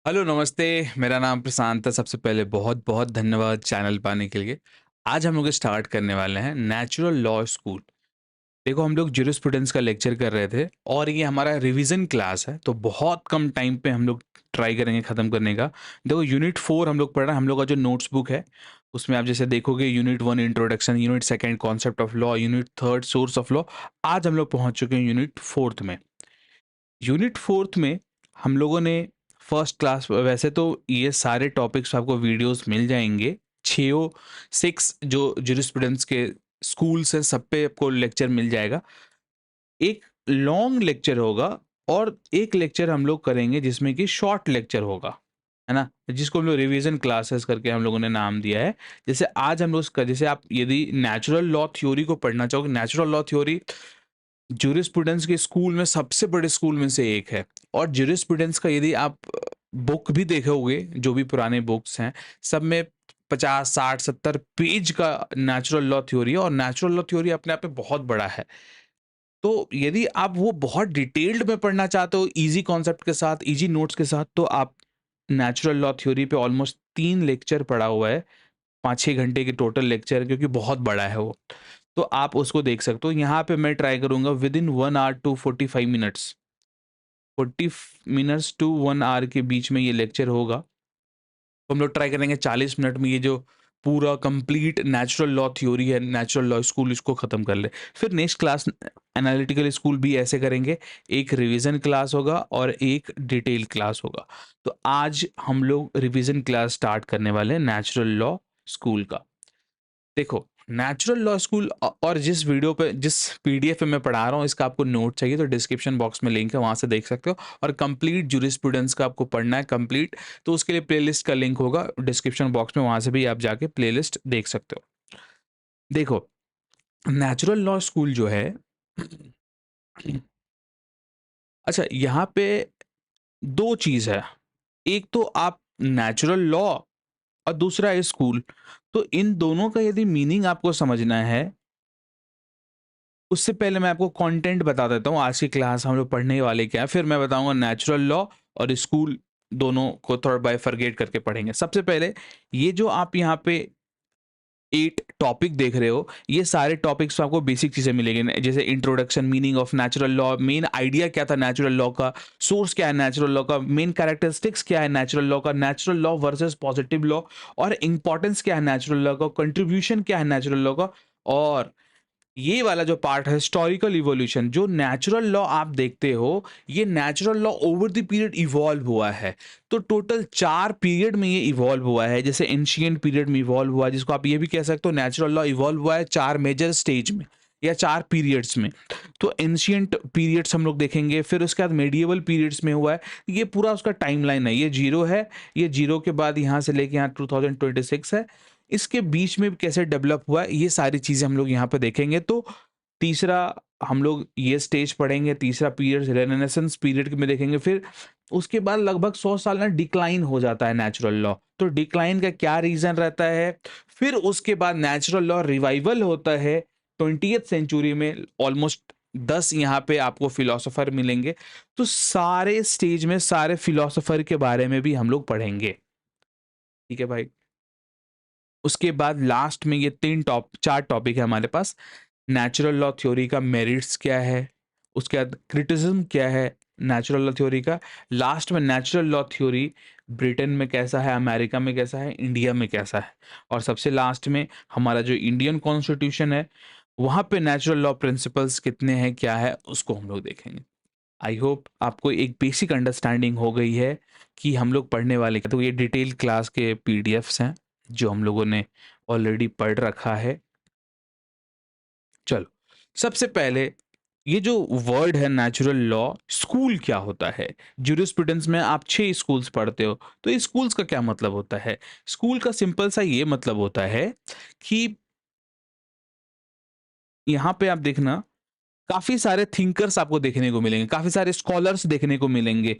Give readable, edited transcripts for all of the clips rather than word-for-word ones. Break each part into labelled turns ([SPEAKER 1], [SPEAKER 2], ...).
[SPEAKER 1] Hello, नमस्ते। मेरा नाम प्रशांत है। सबसे पहले बहुत-बहुत धन्यवाद चैनल पाने के लिए। आज हम लोग स्टार्ट करने वाले हैं नेचुरल लॉ स्कूल। देखो, हम लोग ज्यूरिस्प्रूडेंस का लेक्चर कर रहे थे और ये हमारा रिवीजन क्लास है, तो बहुत कम टाइम पे हम लोग ट्राई करेंगे ख़त्म करने का। देखो, यूनिट 4 हम लोग पढ़ रहे हैं। हम लोग का जो नोट्स बुक है, उसमें आप जैसे देखोगे unit 1 introduction, unit 2 concept of law, unit 3 source of law. आज हम लोग पहुँच चुके हैं यूनिट 4 में। यूनिट 4 में हम लोगों ने फर्स्ट क्लास, वैसे तो ये सारे टॉपिक्स आपको वीडियोस मिल जाएँगे। 6 जो ज्यूरिस्प्रूडेंस के स्कूल्स हैं, सब पे आपको लेक्चर मिल जाएगा। एक लॉन्ग लेक्चर होगा और एक लेक्चर हम लोग करेंगे जिसमें कि शॉर्ट लेक्चर होगा, है ना? जिसको हम लोग रिवीजन क्लासेस करके हम लोगों ने नाम दिया है। जैसे आज हम लोग उसका, जैसे आप यदि नेचुरल लॉ थ्योरी को पढ़ना चाहोगे, नेचुरल लॉ थ्योरी ज्यूरिस्प्रूडेंस के स्कूल में सबसे बड़े स्कूल में से एक है। और ज्यूरिस्प्रूडेंस का यदि आप बुक भी देखोगे, जो भी पुराने बुक्स हैं, सब में 50 60 70 पेज का नेचुरल लॉ थ्योरी है। और नेचुरल लॉ थ्योरी अपने आप में बहुत बड़ा है। तो यदि आप वो बहुत डिटेल्ड में पढ़ना चाहते हो, इजी कॉन्सेप्ट के साथ, इजी नोट्स के साथ, तो आप नेचुरल लॉ थ्योरी पे ऑलमोस्ट 3 लेक्चर पढ़ा हुआ है। 5-6 घंटे के टोटल लेक्चर है, क्योंकि बहुत बड़ा है वो। तो आप उसको देख सकते हो। यहाँ पे मैं ट्राई करूँगा within 1 hour to 45 minutes, 40 minutes to 1 hour के बीच में ये लेक्चर होगा। तो हम लोग ट्राई करेंगे 40 मिनट में ये जो पूरा कंप्लीट नेचुरल लॉ थ्योरी है, नेचुरल लॉ स्कूल, इसको ख़त्म कर ले। फिर नेक्स्ट क्लास एनालिटिकल स्कूल भी ऐसे करेंगे। एक रिवीजन क्लास होगा और एक डिटेल क्लास होगा। तो आज हम लोग रिवीजन क्लास स्टार्ट करने वाले हैं नेचुरल लॉ स्कूल का। देखो, नेचुरल लॉ स्कूल और जिस वीडियो पे, जिस पीडीएफ पे मैं पढ़ा रहा हूँ, इसका आपको नोट चाहिए तो डिस्क्रिप्शन बॉक्स में लिंक है, वहाँ से देख सकते हो। और कंप्लीट ज्यूरिस्प्रूडेंस का आपको पढ़ना है कंप्लीट, तो उसके लिए प्लेलिस्ट का लिंक होगा डिस्क्रिप्शन बॉक्स में, वहाँ से भी आप जाके प्लेलिस्ट देख सकते हो। देखो, नेचुरल लॉ स्कूल जो है, अच्छा, यहाँ पे 2 चीज़ है। एक तो आप नेचुरल लॉ और दूसरा है स्कूल। तो इन दोनों का यदि मीनिंग आपको समझना है, उससे पहले मैं आपको कंटेंट बता देता हूँ, आज की क्लास हम लोग पढ़ने वाले क्या है, फिर मैं बताऊँगा नेचुरल लॉ और स्कूल, दोनों को थोड़ा बाइफरगेट करके पढ़ेंगे। सबसे पहले, ये जो आप यहाँ पे 8 टॉपिक देख रहे हो, ये सारे टॉपिक्स में आपको बेसिक चीज़ें मिलेंगी। न जैसे introduction, meaning of natural law, main idea क्या था नेचुरल लॉ का, सोर्स क्या है नेचुरल लॉ का, मेन कैरेक्टरिस्टिक्स क्या है नेचुरल लॉ का, natural law versus positive law, और इम्पोर्टेंस क्या है नेचुरल लॉ का, कंट्रीब्यूशन क्या है नेचुरल लॉ का। और ये वाला जो पार्ट है हिस्टोरिकल इवोल्यूशन, जो नेचुरल लॉ आप देखते हो, ये natural law over the period evolve हुआ है। तो टोटल 4 पीरियड में ये इवॉल्व हुआ है। जैसे एंशिएंट पीरियड में इवॉल्व हुआ है, जिसको आप ये भी कह सकते हो नेचुरल लॉ इवॉल्व हुआ है 4 मेजर स्टेज में या 4 पीरियड्स में। तो एंशिएंट पीरियड्स हम लोग देखेंगे, फिर उसके बाद मेडिएवल पीरियड्स में हुआ है। ये पूरा उसका टाइमलाइन है। ये जीरो है, ये जीरो के बाद यहाँ से लेके यहाँ 2026 है। इसके बीच में कैसे डेवलप हुआ है, ये सारी चीज़ें हम लोग यहाँ पे देखेंगे। तो तीसरा, हम लोग ये स्टेज पढ़ेंगे, तीसरा पीरियड रेनेसांस पीरियड में देखेंगे। फिर उसके बाद लगभग 100 साल ना डिक्लाइन हो जाता है नेचुरल लॉ। तो डिक्लाइन का क्या रीज़न रहता है? फिर उसके बाद नेचुरल लॉ रिवाइवल होता है 20th सेंचुरी में। ऑलमोस्ट 10 यहाँ पे आपको फिलोसोफर मिलेंगे। तो सारे स्टेज में सारे फिलोसोफर के बारे में भी हम लोग पढ़ेंगे। ठीक है भाई? उसके बाद लास्ट में ये 4 टॉपिक है हमारे पास। नेचुरल लॉ थ्योरी का मेरिट्स क्या है, उसके बाद क्रिटिसिज्म क्या है नेचुरल लॉ थ्योरी का, लास्ट में नेचुरल लॉ थ्योरी ब्रिटेन में कैसा है, अमेरिका में कैसा है, इंडिया में कैसा है, और सबसे लास्ट में हमारा जो इंडियन कॉन्स्टिट्यूशन है, वहाँ पे नेचुरल लॉ प्रिंसिपल्स कितने हैं, क्या है, उसको हम लोग देखेंगे। आई होप आपको एक बेसिक अंडरस्टैंडिंग हो गई है कि हम लोग पढ़ने वाले क्या। तो ये डिटेल क्लास के पीडीएफ्स हैं जो हम लोगों ने ऑलरेडी पढ़ रखा है। चलो, सबसे पहले, ये जो वर्ड है नेचुरल लॉ, स्कूल क्या होता है? ज्यूरिस्प्रूडेंस में आप 6 स्कूल्स पढ़ते हो, तो ये स्कूल्स का क्या मतलब होता है? स्कूल का सिंपल सा ये मतलब होता है कि यहाँ पे आप देखना, काफी सारे थिंकर्स आपको देखने को मिलेंगे, काफी सारे स्कॉलर्स देखने को मिलेंगे।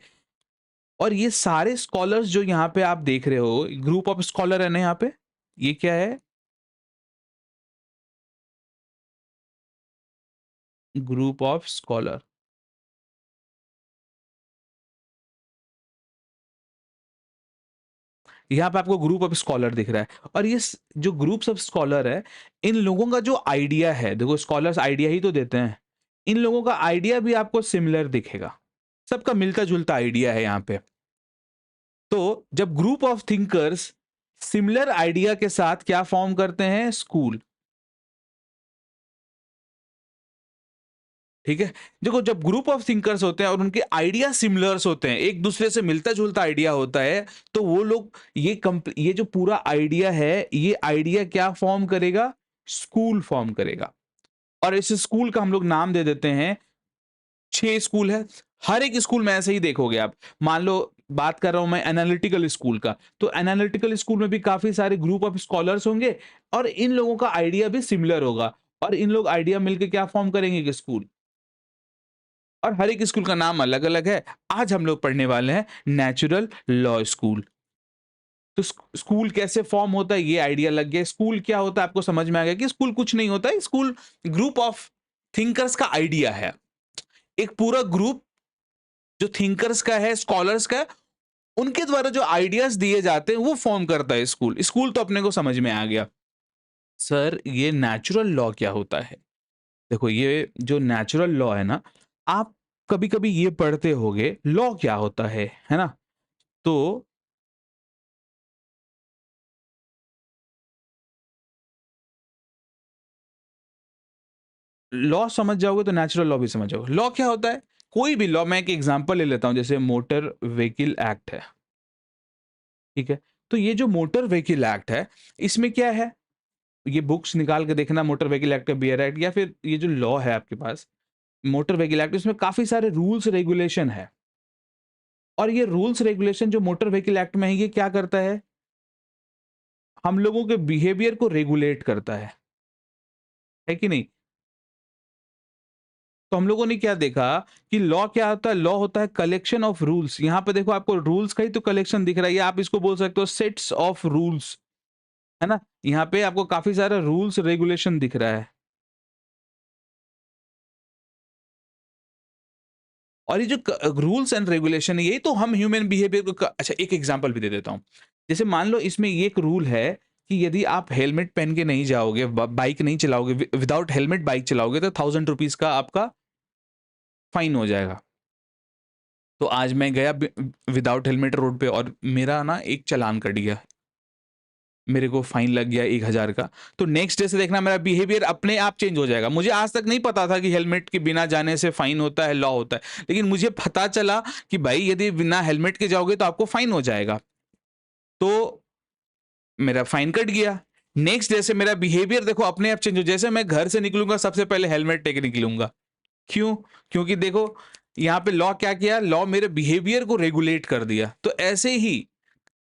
[SPEAKER 1] और ये सारे स्कॉलर्स जो यहाँ पे आप देख रहे हो, ग्रुप ऑफ स्कॉलर है ना यहाँ पे, ये क्या है? Group of scholar. यहाँ पे आपको ग्रुप ऑफ स्कॉलर दिख रहा है, और ये जो ग्रुप्स ऑफ स्कॉलर है, इन लोगों का जो आइडिया है, देखो स्कॉलर्स आइडिया ही तो देते हैं, इन लोगों का आइडिया भी आपको सिमिलर दिखेगा, सबका मिलता जुलता आइडिया है यहाँ पे। तो जब group of thinkers similar idea के साथ क्या फॉर्म करते हैं, स्कूल। ठीक है, देखो जब ग्रुप ऑफ थिंकर्स होते हैं और उनके आइडिया सिमिलर्स होते हैं, एक दूसरे से मिलता जुलता आइडिया होता है, तो वो लोग ये जो पूरा आइडिया है, ये आइडिया क्या फॉर्म करेगा, स्कूल फॉर्म करेगा। और इस स्कूल का हम लोग नाम दे देते हैं, 6 स्कूल है, हर एक स्कूल में ऐसे ही देखोगे आप। मान लो बात कर रहा हूं मैं एनालिटिकल स्कूल का, तो एनालिटिकल स्कूल में भी काफी सारे ग्रुप ऑफ स्कॉलर्स होंगे, और इन लोगों का आइडिया भी सिमिलर होगा, और इन लोग आइडिया मिलकर क्या फॉर्म करेंगे कि स्कूल। और हर एक स्कूल का नाम अलग अलग है। आज हम लोग पढ़ने वाले हैं नेचुरल लॉ स्कूल। तो स्कूल कैसे फॉर्म होता है, ये आइडिया लग गया। स्कूल क्या होता है आपको समझ में आ गया कि स्कूल कुछ नहीं होता है, स्कूल ग्रुप ऑफ थिंकर्स का आइडिया है। एक पूरा ग्रुप जो थिंकर्स का है, स्कॉलर्स का है, उनके द्वारा जो आइडियाज दिए जाते हैं वो फॉर्म करता है स्कूल। स्कूल तो अपने को समझ में आ गया। सर ये नेचुरल लॉ क्या होता है? देखो ये जो नेचुरल लॉ है ना, आप कभी कभी ये पढ़ते होगे लॉ क्या होता है ना? तो लॉ समझ जाओगे तो नेचुरल लॉ भी समझ जाओगे। लॉ क्या होता है, कोई भी लॉ, मैं एक एग्जांपल ले लेता हूं, जैसे मोटर व्हीकल एक्ट है, ठीक है? तो ये जो मोटर व्हीकल एक्ट है, इसमें क्या है, ये बुक्स निकाल के देखना, मोटर व्हीकल एक्ट का बियर एक्ट, या फिर ये जो लॉ है आपके पास मोटर व्हीकल एक्ट, इसमें काफी सारे रूल्स रेगुलेशन है। और ये रूल्स रेगुलेशन जो मोटर व्हीकल एक्ट में है, ये क्या करता है, हम लोगों के बिहेवियर को रेगुलेट करता है कि नहीं? तो हम लोगों ने क्या देखा कि लॉ क्या होता है, लॉ होता है कलेक्शन ऑफ रूल्स। यहां पे देखो आपको रूल्स का ही तो कलेक्शन दिख रहा है, या आप इसको बोल सकते हो सेट्स ऑफ रूल्स, है ना? यहाँ पे आपको काफी सारा रूल्स रेगुलेशन दिख रहा है। और ये जो रूल्स एंड रेगुलेशन है, यही तो हम ह्यूमन बिहेवियर को अच्छा एक एग्जांपल भी दे देता हूं। जैसे मान लो इसमें ये एक रूल है कि यदि आप हेलमेट पहन के नहीं जाओगे, बाइक नहीं चलाओगे, विदाउट हेलमेट बाइक चलाओगे, तो 1000 रुपीज का आपका फाइन हो जाएगा। तो आज मैं गया विदाउट हेलमेट रोड पे, और मेरा ना एक चालान कट गया, मेरे को फाइन लग गया 1000 का। तो नेक्स्ट डे से देखना मेरा बिहेवियर अपने आप चेंज हो जाएगा। मुझे आज तक नहीं पता था कि हेलमेट के बिना जाने से फाइन होता है, लॉ होता है, लेकिन मुझे पता चला कि भाई यदि बिना हेलमेट के जाओगे तो आपको फाइन हो जाएगा। तो मेरा फाइन कट गया। नेक्स्ट डे से मेरा बिहेवियर देखो अपने आप चेंज हो, जैसे मैं घर से निकलूंगा सबसे पहले हेलमेट टेक निकलूंगा। क्यों? क्योंकि देखो यहाँ पे लॉ क्या किया, लॉ मेरे बिहेवियर को रेगुलेट कर दिया। तो ऐसे ही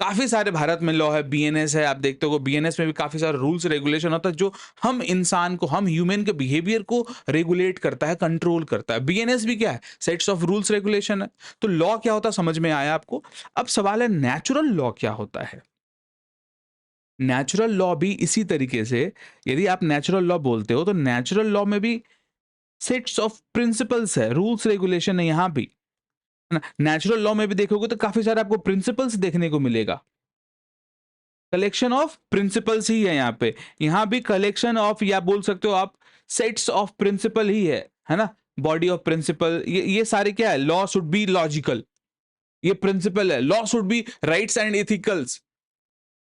[SPEAKER 1] काफी सारे भारत में लॉ है, बीएनएस है, आप देखते हो बीएनएस में भी काफी सारे रूल्स रेगुलेशन होता है जो हम इंसान को, हम ह्यूमन के बिहेवियर को रेगुलेट करता है, कंट्रोल करता है। बीएनएस भी क्या है, सेट्स ऑफ रूल्स रेगुलेशन है। तो लॉ क्या होता है समझ में आया आपको? अब सवाल है नेचुरल लॉ क्या होता है। नेचुरल लॉ भी इसी तरीके से, यदि आप नेचुरल लॉ बोलते हो तो नेचुरल लॉ में भी सेट्स ऑफ प्रिंसिपल्स है, रूल्स रेगुलेशन है यहां भी, है ना? नेचुरल लॉ में भी देखोगे तो काफी सारे आपको प्रिंसिपल्स देखने को मिलेगा। कलेक्शन ऑफ प्रिंसिपल्स ही है यहाँ पे, यहाँ भी कलेक्शन ऑफ, या बोल सकते हो आप सेट्स ऑफ प्रिंसिपल ही है ना? बॉडी ऑफ प्रिंसिपल, ये सारे क्या है, लॉ शुड बी लॉजिकल, ये प्रिंसिपल है। Law should be rights and ethicals,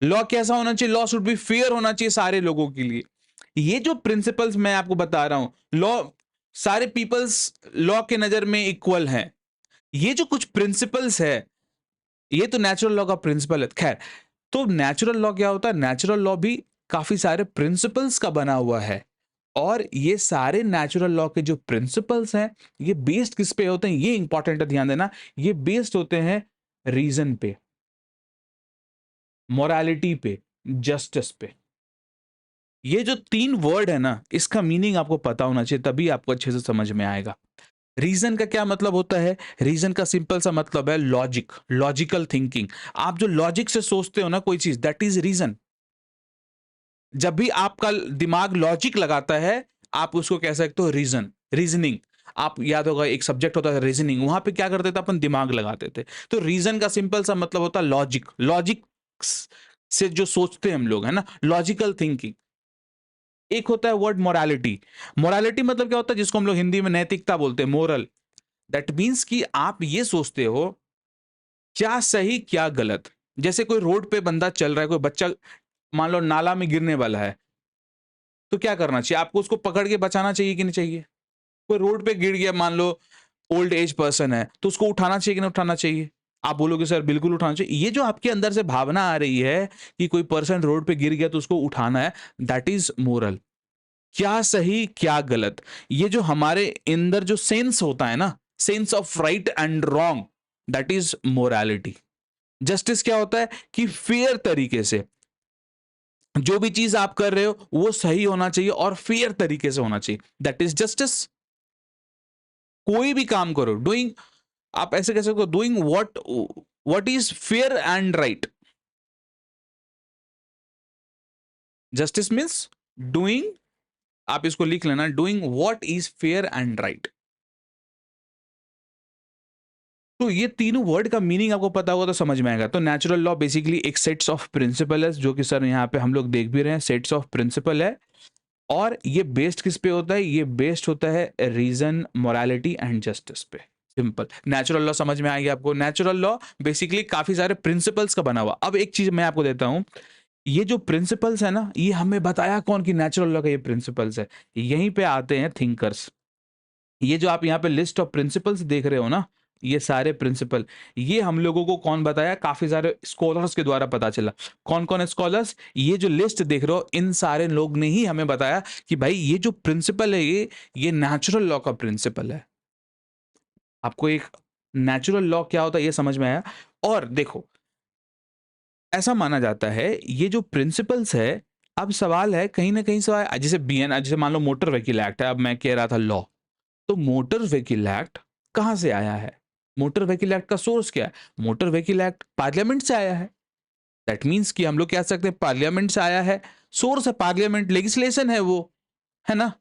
[SPEAKER 1] law कैसा होना चाहिए, लॉ शुड बी फेयर होना चाहिए सारे लोगों के लिए। ये जो प्रिंसिपल्स मैं आपको बता रहा हूं, लॉ सारे पीपल्स लॉ के नजर में इक्वल हैं। ये जो कुछ प्रिंसिपल्स है, ये तो नेचुरल लॉ का प्रिंसिपल है। खैर, तो नेचुरल लॉ क्या होता है, नेचुरल लॉ भी काफी सारे प्रिंसिपल्स का बना हुआ है। और ये सारे नेचुरल लॉ के जो प्रिंसिपल्स हैं, ये बेस्ड किस पे होते हैं, ये इंपॉर्टेंट है, ध्यान देना। ये बेस्ड होते हैं रीजन पे, मोरालिटी पे, जस्टिस पे। ये जो 3 वर्ड है ना, इसका मीनिंग आपको पता होना चाहिए, तभी आपको अच्छे से समझ में आएगा। रीजन का क्या मतलब होता है, रीजन का सिंपल सा मतलब है लॉजिक, लॉजिकल थिंकिंग। आप जो लॉजिक से सोचते हो ना कोई चीज, दैट इज रीजन। जब भी आपका दिमाग लॉजिक लगाता है, आप उसको कह सकते हो रीजन, रीजनिंग। आप याद होगा एक सब्जेक्ट होता था रीजनिंग, वहां पे क्या करते थे अपन, दिमाग लगाते थे। तो रीजन का सिंपल सा मतलब होता है लॉजिक। लॉजिक से जो सोचते हैं हम लोग, है ना, लॉजिकल थिंकिंग। एक होता है वर्ड मोरालिटी। मोरालिटी मतलब क्या होता है, जिसको हम लोग हिंदी में नैतिकता बोलते हैं, मोरल। दैट मीन्स कि आप ये सोचते हो क्या सही क्या गलत। जैसे कोई रोड पे बंदा चल रहा है, कोई बच्चा मान लो नाला में गिरने वाला है, तो क्या करना चाहिए आपको? उसको पकड़ के बचाना चाहिए कि नहीं चाहिए? कोई रोड पे गिर गया, मान लो ओल्ड एज पर्सन है, तो उसको उठाना चाहिए कि नहीं उठाना चाहिए? आप बोलोगे सर बिल्कुल उठाना चाहिए। ये जो आपके अंदर से भावना आ रही है कि कोई पर्सन रोड पे गिर गया तो उसको उठाना है, दैट इज मोरल। क्या सही क्या गलत, ये जो हमारे अंदर जो सेंस होता है ना, sense of right and wrong, that is morality. Justice क्या होता है कि फेयर तरीके से जो भी चीज आप कर रहे हो वो सही होना चाहिए और फेयर तरीके से होना चाहिए, दैट इज जस्टिस। कोई भी काम करो, डूइंग, आप ऐसे कह सकते हो, doing what is fair and right. Justice means doing, आप इसको लिख लेना, doing what is fair and right. तो ये तीनों वर्ड का मीनिंग आपको पता होगा तो समझ में आएगा। तो नेचुरल लॉ बेसिकली एक सेट्स ऑफ प्रिंसिपल है, जो कि सर यहाँ पे हम लोग देख भी रहे हैं, सेट्स ऑफ प्रिंसिपल है। और ये बेस्ड किस पे होता है? ये बेस्ड होता है रीजन, मोरालिटी एंड जस्टिस पे। सिंपल। नेचुरल लॉ समझ में आ गया आपको? नेचुरल लॉ बेसिकली काफी सारे प्रिंसिपल्स का बना हुआ। अब एक चीज मैं आपको देता हूं, ये जो प्रिंसिपल्स है ना, ये हमें बताया कौन कि नेचुरल लॉ का ये प्रिंसिपल्स है? यहीं पे आते हैं थिंकर्स। ये जो आप यहाँ पे लिस्ट ऑफ प्रिंसिपल्स देख रहे हो ना, ये सारे प्रिंसिपल, ये हम लोगों को कौन बताया? काफी सारे स्कॉलर्स के द्वारा पता चला। कौन कौन है स्कॉलर्स? ये जो लिस्ट देख रहे हो, इन सारे लोग ने ही हमें बताया कि भाई ये जो प्रिंसिपल है, ये नेचुरल लॉ का प्रिंसिपल है। आपको एक नेचुरल लॉ क्या होता है ये समझ में आया? और देखो, ऐसा माना जाता है ये जो प्रिंसिपल्स है, अब सवाल है कहीं ना कहीं सवाल, जैसे बीएन, जैसे मान लो मोटर व्हीकल एक्ट है, अब मैं कह रहा था लॉ, तो मोटर व्हीकल एक्ट कहां से आया है? मोटर व्हीकल एक्ट का सोर्स क्या है? मोटर व्हीकल एक्ट पार्लियामेंट से आया है। दैट मीन्स कि हम लोग कह सकते हैं पार्लियामेंट से आया है, सोर्स है पार्लियामेंट, लेजिस्लेशन है वो, है ना,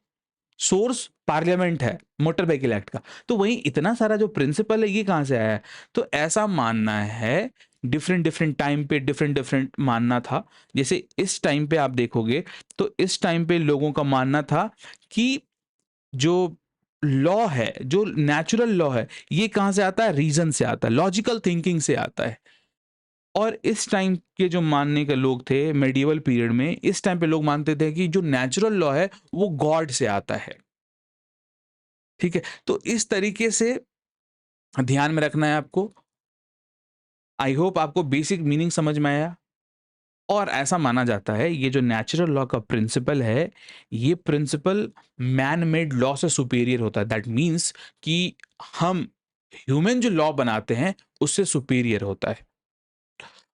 [SPEAKER 1] सोर्स पार्लियामेंट है मोटर व्हीकल एक्ट का। तो वही इतना सारा जो प्रिंसिपल है, ये कहां से आया है? तो ऐसा मानना है, डिफरेंट डिफरेंट टाइम पे डिफरेंट डिफरेंट मानना था। जैसे इस टाइम पे आप देखोगे, तो इस टाइम पे लोगों का मानना था कि जो लॉ है, जो नेचुरल लॉ है, ये कहां से आता है? रीजन से आता है, लॉजिकल थिंकिंग से आता है। और इस टाइम के जो मानने के लोग थे मेडिवल पीरियड में, इस टाइम पे लोग मानते थे कि जो नेचुरल लॉ है वो गॉड से आता है। ठीक है, तो इस तरीके से ध्यान में रखना है आपको। आई होप आपको बेसिक मीनिंग समझ में आया। और ऐसा माना जाता है ये जो नेचुरल लॉ का प्रिंसिपल है, ये प्रिंसिपल मैन मेड लॉ से सुपीरियर होता है। दैट मीन्स कि हम ह्यूमन जो लॉ बनाते हैं उससे सुपीरियर होता है।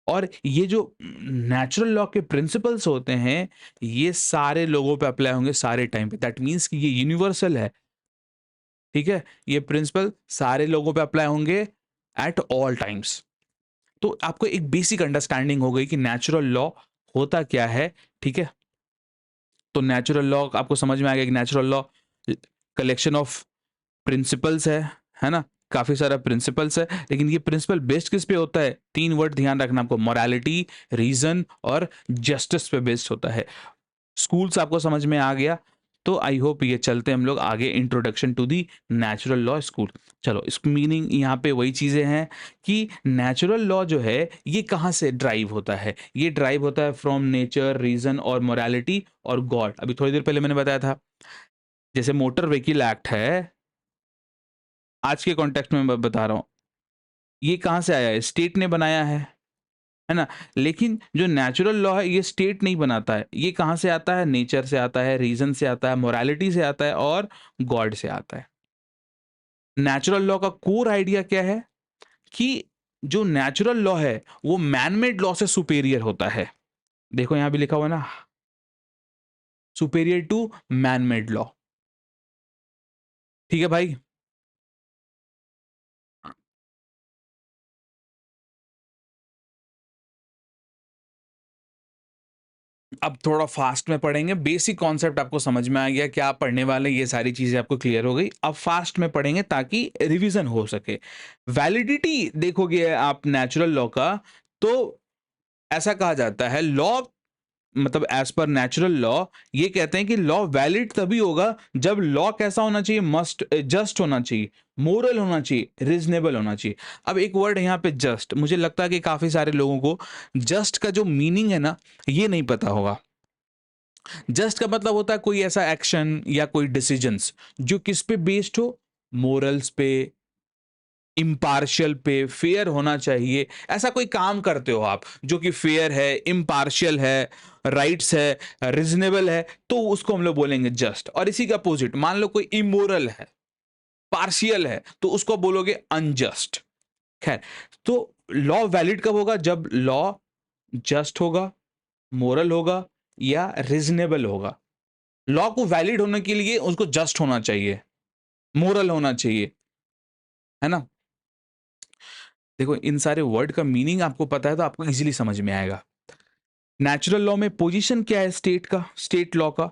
[SPEAKER 1] और ये जो नेचुरल लॉ के प्रिंसिपल्स होते हैं, ये सारे लोगों पे अप्लाई होंगे सारे टाइम पे। दैट मीन्स कि ये यूनिवर्सल है। ठीक है, ये प्रिंसिपल सारे लोगों पे अप्लाई होंगे एट ऑल टाइम्स। तो आपको एक बेसिक अंडरस्टैंडिंग हो गई कि नेचुरल लॉ होता क्या है। ठीक है, तो नेचुरल लॉ आपको समझ में आ गया कि natural law collection of principles है ना, काफी सारा प्रिंसिपल्स है। लेकिन ये प्रिंसिपल बेस्ड किस पे होता है? तीन वर्ड ध्यान रखना आपको, मोरालिटी, रीजन और जस्टिस पे बेस्ड होता है। स्कूल्स आपको समझ में आ गया? तो आई होप ये चलते हैं हम लोग आगे, introduction to the natural law school. चलो, इस मीनिंग यहाँ पे वही चीजें हैं कि नेचुरल लॉ जो है ये कहाँ से ड्राइव होता है? ये ड्राइव होता है फ्रॉम नेचर, रीजन और मोरालिटी और गॉड। अभी थोड़ी देर पहले मैंने बताया था, जैसे मोटर व्हीकल एक्ट है, आज के कॉन्टेक्स्ट में मैं बता रहा हूँ, ये कहाँ से आया है? स्टेट ने बनाया है ना। लेकिन जो नेचुरल लॉ है ये स्टेट नहीं बनाता है, ये कहाँ से आता है? नेचर से आता है, रीजन से आता है, मोरालिटी से आता है और गॉड से आता है। नेचुरल लॉ का कोर आइडिया क्या है? कि जो नेचुरल लॉ है वो मैनमेड लॉ से सुपेरियर होता है। देखो यहां भी लिखा हुआ है ना, सुपेरियर टू मैनमेड लॉ। ठीक है भाई। अब थोड़ा फास्ट में पढ़ेंगे, बेसिक कॉन्सेप्ट आपको समझ में आ गया, क्या आप पढ़ने वाले, ये सारी चीजें आपको क्लियर हो गई। अब फास्ट में पढ़ेंगे ताकि रिवीजन हो सके। वैलिडिटी देखोगे आप नेचुरल लॉ का, तो ऐसा कहा जाता है लॉ, मतलब एज पर नेचुरल लॉ ये कहते हैं कि लॉ वैलिड तभी होगा जब लॉ कैसा होना चाहिए, मस्ट जस्ट होना चाहिए, मोरल होना चाहिए, रीजनेबल होना चाहिए। अब एक वर्ड है यहाँ पे जस्ट, मुझे लगता है कि काफी सारे लोगों को जस्ट का जो मीनिंग है ना ये नहीं पता होगा। जस्ट का मतलब होता है कोई ऐसा एक्शन या कोई डिसीजंस जो किस पे बेस्ड हो, मोरल्स पे, इम्पार्शियल पे, फेयर होना चाहिए। ऐसा कोई काम करते हो आप जो कि फेयर है, इम्पार्शियल है, राइट्स है, रीजनेबल है, तो उसको हम लोग बोलेंगे जस्ट। और इसी का अपोजिट, मान लो कोई इमोरल है, पार्शियल है, तो उसको बोलोगे अनजस्ट। खैर, तो लॉ वैलिड कब होगा? जब लॉ जस्ट होगा, मोरल होगा या रीजनेबल होगा। लॉ को वैलिड होने के लिए उसको जस्ट होना चाहिए, मोरल होना चाहिए, है ना? देखो, इन सारे वर्ड का मीनिंग आपको पता है तो आपको इजीली समझ में आएगा। नेचुरल लॉ में पोजीशन क्या है स्टेट का, स्टेट लॉ का?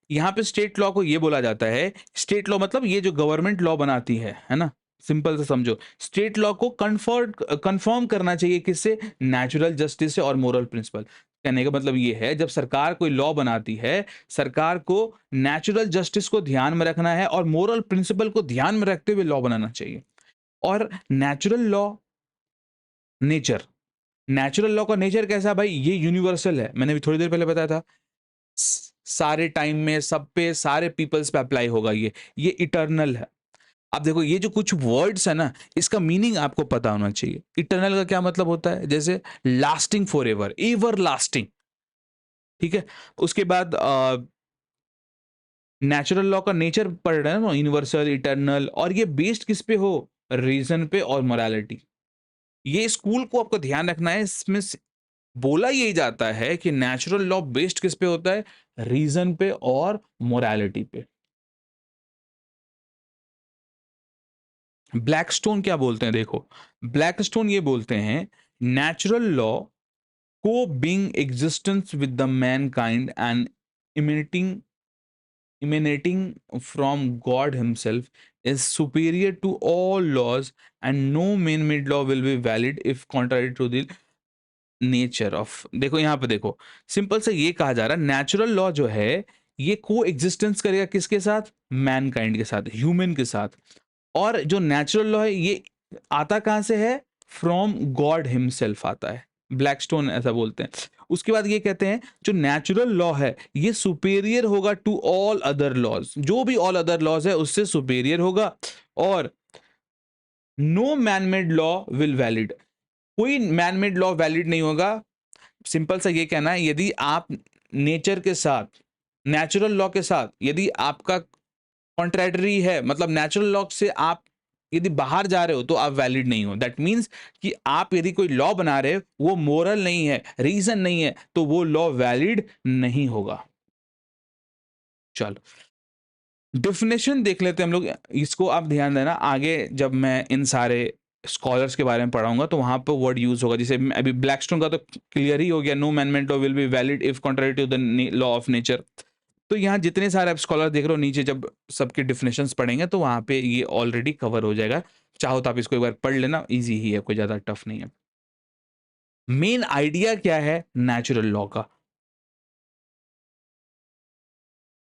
[SPEAKER 1] यहाँ पे स्टेट लॉ को ये बोला जाता है, स्टेट लॉ मतलब ये जो गवर्नमेंट लॉ बनाती है ना? सिंपल से समझो, स्टेट लॉ को कंफर्म करना चाहिए किससे? नेचुरल जस्टिस से और मोरल प्रिंसिपल। कहने का मतलब ये है, जब सरकार कोई लॉ बनाती है, सरकार को नेचुरल जस्टिस को ध्यान में रखना है और मोरल प्रिंसिपल को ध्यान में रखते हुए लॉ बनाना चाहिए। और natural law, nature, natural law का नेचर कैसा है भाई? ये यूनिवर्सल है, मैंने भी थोड़ी देर पहले बताया था। सारे टाइम में, सब पे, सारे पीपल्स पे अप्लाई होगा ये इटर्नल है। अब देखो, ये जो कुछ वर्ड्स है ना, इसका मीनिंग आपको पता होना चाहिए। इटर्नल का क्या मतलब होता है? जैसे lasting, for ever, ever lasting, ठीक है। उसके बाद नेचुरल लॉ का नेचर पढ़ रहे हैं ना, यूनिवर्सल, इटर्नल, और ये बेस्ड किस पे हो? रीजन पे और मोरालिटी। ये स्कूल को आपको ध्यान रखना है, इसमें बोला यही जाता है कि नेचुरल लॉ बेस्ड किस पे होता है? रीजन पे और मोरालिटी पे। ब्लैकस्टोन क्या बोलते हैं? देखो, ब्लैकस्टोन ये बोलते हैं नेचुरल लॉ को being existence with the Mankind and emanating emanating from God himself is superior to all laws, and no man-made law will be valid if contrary to the nature of. देखो यहाँ पे देखो, simple से ये कहा जा रहा है नेचुरल लॉ जो है ये को एग्जिस्टेंस करेगा किसके साथ? मैनकाइंड के साथ, ह्यूमन के साथ। और जो नेचुरल लॉ है ये आता कहां से है? फ्रॉम गॉड हिमसेल्फ आता है। ब्लैकस्टोन ऐसा बोलते हैं। उसके बाद ये कहते हैं जो नेचुरल लॉ है ये सुपेरियर होगा टू ऑल अदर लॉज, जो भी ऑल अदर लॉज है उससे सुपेरियर होगा। और no manmade law will valid, कोई मैनमेड लॉ वैलिड नहीं होगा। सिंपल सा ये कहना है, यदि आप नेचर के साथ, नेचुरल लॉ के साथ यदि आपका कॉन्ट्रैक्टरी है, मतलब नेचुरल लॉ से आप यदि बाहर जा रहे हो तो आप वैलिड नहीं हो। दैट मीन्स कि आप यदि कोई लॉ बना रहे हो वो मोरल नहीं है, रीजन नहीं है, तो वो लॉ वैलिड नहीं होगा। चलो, डिफिनेशन देख लेते हैं हम लोग। इसको आप ध्यान देना, आगे जब मैं इन सारे स्कॉलर्स के बारे में पढ़ाऊंगा तो वहां पर वर्ड यूज होगा। जैसे अभी ब्लैकस्टोन का तो क्लियर ही हो गया, no manmade law will be valid if contrary to the law of nature. तो यहाँ जितने सारे आप स्कॉलर देख रहे हो नीचे, जब सबके डिफिनेशंस पढ़ेंगे तो वहां पे ये ऑलरेडी कवर हो जाएगा। चाहो तो आप इसको एक बार पढ़ लेना, इजी ही है, कोई ज्यादा टफ नहीं है। मेन आइडिया क्या है नेचुरल लॉ का?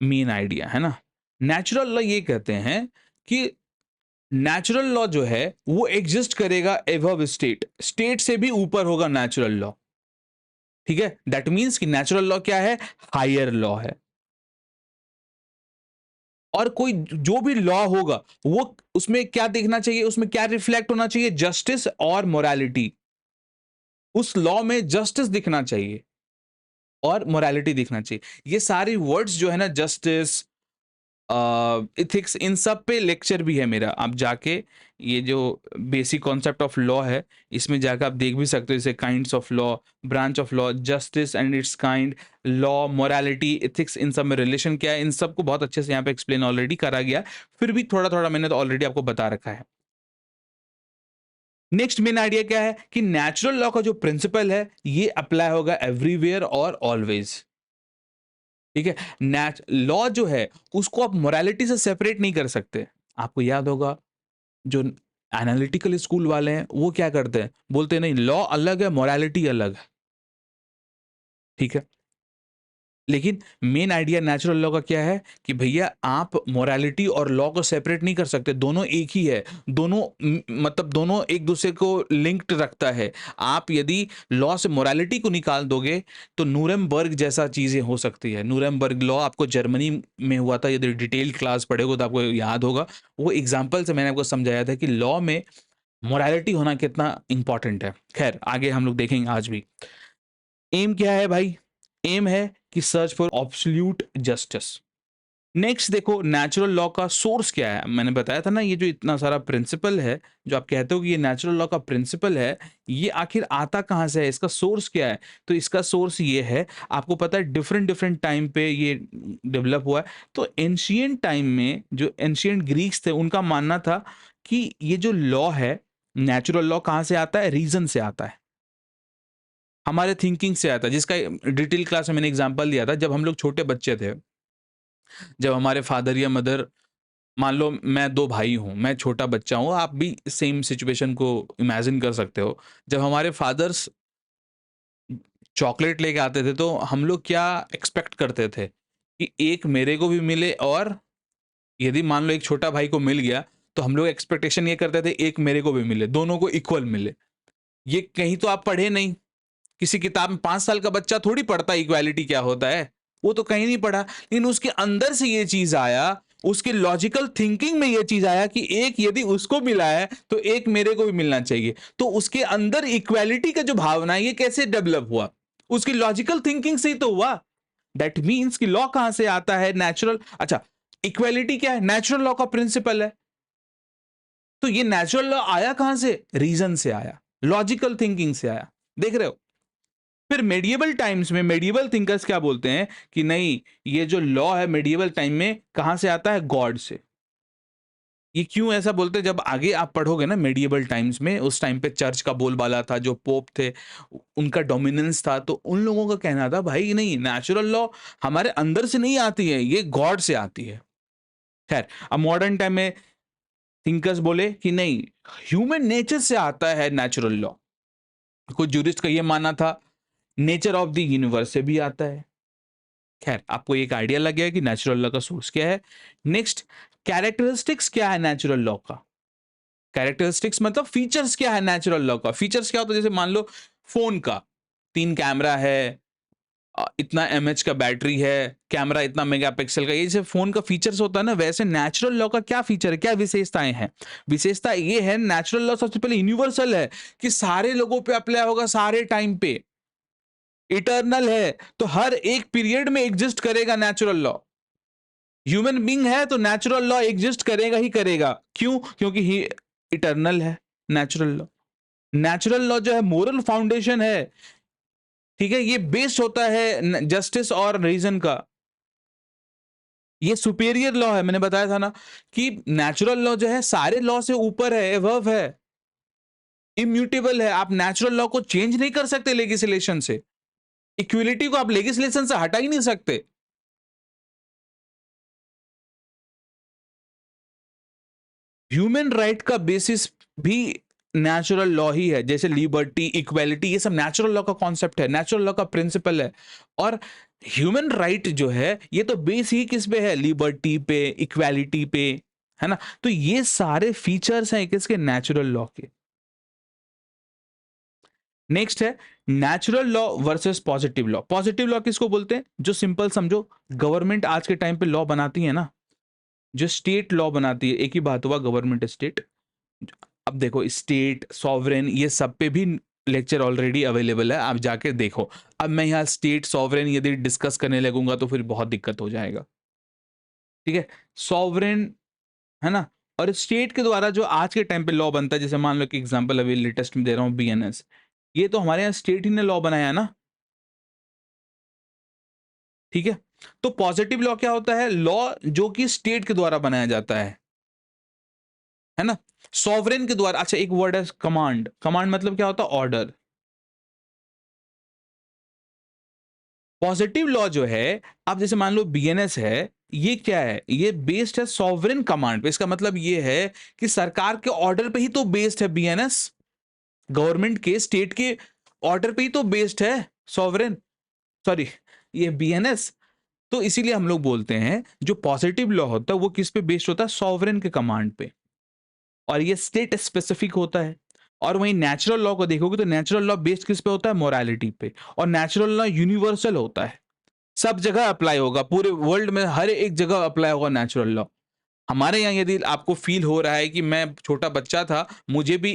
[SPEAKER 1] मेन आइडिया है ना, नेचुरल लॉ ये कहते हैं कि नेचुरल लॉ जो है वो एग्जिस्ट करेगा एबव स्टेट, स्टेट से भी ऊपर होगा नेचुरल लॉ। ठीक है, दैट मीन्स कि नेचुरल लॉ क्या है? हायर लॉ है। और कोई जो भी लॉ होगा वो उसमें क्या देखना चाहिए, उसमें क्या रिफ्लेक्ट होना चाहिए? जस्टिस और मोरालिटी। उस लॉ में जस्टिस दिखना चाहिए और मोरालिटी दिखना चाहिए। ये सारी वर्ड्स जो है ना, जस्टिस, इथिक्स, इन सब पे लेक्चर भी है मेरा। आप जाके ये जो बेसिक कॉन्सेप्ट ऑफ लॉ है इसमें जाकर आप देख भी सकते हो, जैसे kinds of law, branch of law, justice and its kind, law, morality, ethics, इन सब में रिलेशन क्या है, इन सब को बहुत अच्छे से यहाँ पे एक्सप्लेन ऑलरेडी करा गया। फिर भी थोड़ा थोड़ा मैंने तो ऑलरेडी आपको बता रखा है। नेक्स्ट मेन आइडिया क्या है कि नेचुरल लॉ का जो प्रिंसिपल है ये अप्लाई होगा एवरीवेयर और ऑलवेज। ठीक है, लॉ जो है उसको आप मोरालिटी से सेपरेट नहीं कर सकते। आपको याद होगा जो एनालिटिकल स्कूल वाले हैं वो क्या करते हैं, बोलते हैं नहीं लॉ अलग है, मोरालिटी अलग है। ठीक है। लेकिन मेन आइडिया नेचुरल लॉ का क्या है कि भैया आप मोरालिटी और लॉ को सेपरेट नहीं कर सकते, दोनों एक ही है। दोनों मतलब दोनों एक दूसरे को लिंक्ड रखता है। आप यदि लॉ से मोरालिटी को निकाल दोगे तो नूरेमबर्ग जैसा चीज़ें हो सकती है। नूरेमबर्ग लॉ आपको जर्मनी में हुआ था, यदि डिटेल क्लास पढ़ेगा तो आपको याद होगा। वो एग्जाम्पल से मैंने आपको समझाया था कि लॉ में मोरालिटी होना कितना इंपॉर्टेंट है। खैर आगे हम लोग देखेंगे आज भी। एम क्या है भाई? एम है कि search for absolute justice. Next देखो नेचुरल लॉ का सोर्स क्या है। मैंने बताया था ना, ये जो इतना सारा प्रिंसिपल है, जो आप कहते हो कि ये नेचुरल लॉ का प्रिंसिपल है, ये आखिर आता कहाँ से है, इसका सोर्स क्या है? तो इसका सोर्स ये है, आपको पता है डिफरेंट डिफरेंट टाइम पे ये डेवलप हुआ है। तो एंशियंट टाइम में जो एंशियंट ग्रीक्स थे, उनका मानना था कि ये जो लॉ है, नेचुरल लॉ कहाँ से आता है? रीजन से आता है, हमारे थिंकिंग से आता है। जिसका डिटेल क्लास में मैंने एग्जांपल दिया था, जब हम लोग छोटे बच्चे थे, जब हमारे फादर या मदर, मान लो मैं 2 भाई हूँ, मैं छोटा बच्चा हूँ, आप भी सेम सिचुएशन को इमेजिन कर सकते हो। जब हमारे फादर्स चॉकलेट लेके आते थे तो हम लोग क्या एक्सपेक्ट करते थे कि एक मेरे को भी मिले, और यदि मान लो एक छोटा भाई को मिल गया तो हम लोग एक्सपेक्टेशन ये करते थे एक मेरे को भी मिले, दोनों को इक्वल मिले। ये कहीं तो आप पढ़े नहीं, किसी किताब में 5 साल का बच्चा थोड़ी पढ़ता इक्वालिटी क्या होता है, वो तो कहीं नहीं पढ़ा। लेकिन उसके अंदर से ये चीज आया, उसके लॉजिकल थिंकिंग में ये चीज आया कि एक यदि उसको मिला है तो एक मेरे को भी मिलना चाहिए। तो उसके अंदर इक्वालिटी का जो भावना है, ये कैसे डेवलप हुआ? उसकी लॉजिकल थिंकिंग से ही तो हुआ। दैट मीन्स कि लॉ कहां से आता है? नेचुरल। अच्छा, इक्वालिटी क्या है? नेचुरल लॉ का प्रिंसिपल है। तो ये नेचुरल लॉ आया कहां से? रीजन से आया, लॉजिकल थिंकिंग से आया। देख रहे हो? फिर मेडिएवल टाइम्स में मेडिएवल थिंकर्स क्या बोलते हैं कि नहीं, ये जो लॉ है मेडिएवल टाइम में कहां से आता है? गॉड से। ये क्यों ऐसा बोलते हैं? जब आगे आप पढ़ोगे ना मेडिएवल टाइम्स में, उस टाइम पे चर्च का बोलबाला था, जो पोप थे उनका डोमिनेंस था, तो उन लोगों का कहना था भाई नहीं, नेचुरल लॉ हमारे अंदर से नहीं आती है, ये गॉड से आती है। खैर, अब मॉडर्न टाइम में थिंकर्स बोले कि नहीं, ह्यूमन नेचर से आता है नेचुरल लॉ। कुछ जूरिस्ट का ये मानना था नेचर ऑफ द यूनिवर्स से भी आता है। खैर, आपको एक आइडिया लग गया कि नेचुरल लॉ का सोर्स क्या है। नेक्स्ट, कैरेक्टरिस्टिक्स क्या है नेचुरल लॉ का? कैरेक्टरिस्टिक्स मतलब फीचर्स क्या है नेचुरल लॉ का? फीचर्स क्या होता है? जैसे मान लो फोन का 3 कैमरा है, इतना एमएच का बैटरी है, कैमरा इतना मेगापिक्सल का, ये जैसे फोन का फीचर्स होता है ना, वैसे नेचुरल लॉ का क्या फीचर है, क्या विशेषताएं हैं? विशेषता ये है, नेचुरल लॉ सबसे पहले यूनिवर्सल है, कि सारे लोगों पे अप्लाई होगा, सारे टाइम पे, इटर्नल है, तो हर एक पीरियड में एग्जिस्ट करेगा नेचुरल लॉ। ह्यूमन बीइंग है तो नेचुरल लॉ एग्जिस्ट करेगा ही करेगा। क्यों? क्योंकि ही इटर्नल है नेचुरल लॉ। नेचुरल लॉ जो है मोरल फाउंडेशन है, ठीक है, ये बेस्ड होता है जस्टिस और रीजन का। ये सुपेरियर लॉ है, मैंने बताया था ना कि नेचुरल लॉ जो है सारे लॉ से ऊपर है, एबव है, इम्यूटेबल है। आप नेचुरल लॉ को चेंज नहीं कर सकते लेजिस्लेशन से, इक्विलिटी को आप लेजिस्लेशन से हटा ही नहीं सकते। ह्यूमन राइट का बेसिस भी नेचुरल लॉ ही है, जैसे लिबर्टी, इक्वालिटी, ये सब नेचुरल लॉ का कॉन्सेप्ट है, नेचुरल लॉ का प्रिंसिपल है। और ह्यूमन राइट जो है, ये तो बेस ही किस पे है? लिबर्टी पे, इक्वालिटी पे, है ना? तो ये सारे फीचर्स हैं किसके? नेचुरल लॉ के। नेक्स्ट है natural law versus positive law. Positive law किसको बोलते हैं? जो सिंपल समझो, गवर्नमेंट आज के टाइम पे लॉ बनाती है ना, जो स्टेट लॉ बनाती है, एक ही बात हुआ गवर्नमेंट स्टेट। अब देखो स्टेट सॉवरेन ये सब पे भी लेक्चर ऑलरेडी अवेलेबल है, आप जाके देखो। अब मैं यहाँ स्टेट सॉवरेन यदि डिस्कस करने लगूंगा तो फिर बहुत दिक्कत हो जाएगा, ठीक है? सॉवरेन, है ना, और स्टेट के द्वारा जो आज के टाइम पे लॉ बनता है, जैसे मान लो कि एग्जांपल अभी लेटेस्ट में दे रहा हूँ बीएनएस, ये तो हमारे यहाँ स्टेट ही ने लॉ बनाया ना, ठीक है? तो पॉजिटिव लॉ क्या होता है? लॉ जो कि स्टेट के द्वारा बनाया जाता है ना, सॉवरेन के द्वारा। अच्छा, एक वर्ड है कमांड। कमांड मतलब क्या होता है? ऑर्डर। पॉजिटिव लॉ जो है, अब जैसे मान लो बीएनएस है, ये क्या है? ये बेस्ड है सॉवरेन कमांड पे। इसका मतलब ये है कि सरकार के ऑर्डर पे ही तो बेस्ड है बीएनएस, गवर्नमेंट के, स्टेट के ऑर्डर पे ही तो बेस्ड है सॉवरेन। सॉरी, ये बीएनएस। तो इसीलिए हम लोग बोलते हैं जो पॉजिटिव लॉ होता है वो किस पे बेस्ड होता है? सॉवरेन के कमांड पे, और ये स्टेट स्पेसिफिक होता है। और वहीं नेचुरल लॉ को देखोगे तो नेचुरल लॉ बेस्ड किस पे होता है? मोरालिटी पे। और नेचुरल लॉ यूनिवर्सल होता है, सब जगह अप्लाई होगा, पूरे वर्ल्ड में हर एक जगह अप्लाई होगा नेचुरल लॉ। हमारे यहाँ यदि आपको फील हो रहा है कि मैं छोटा बच्चा था, मुझे भी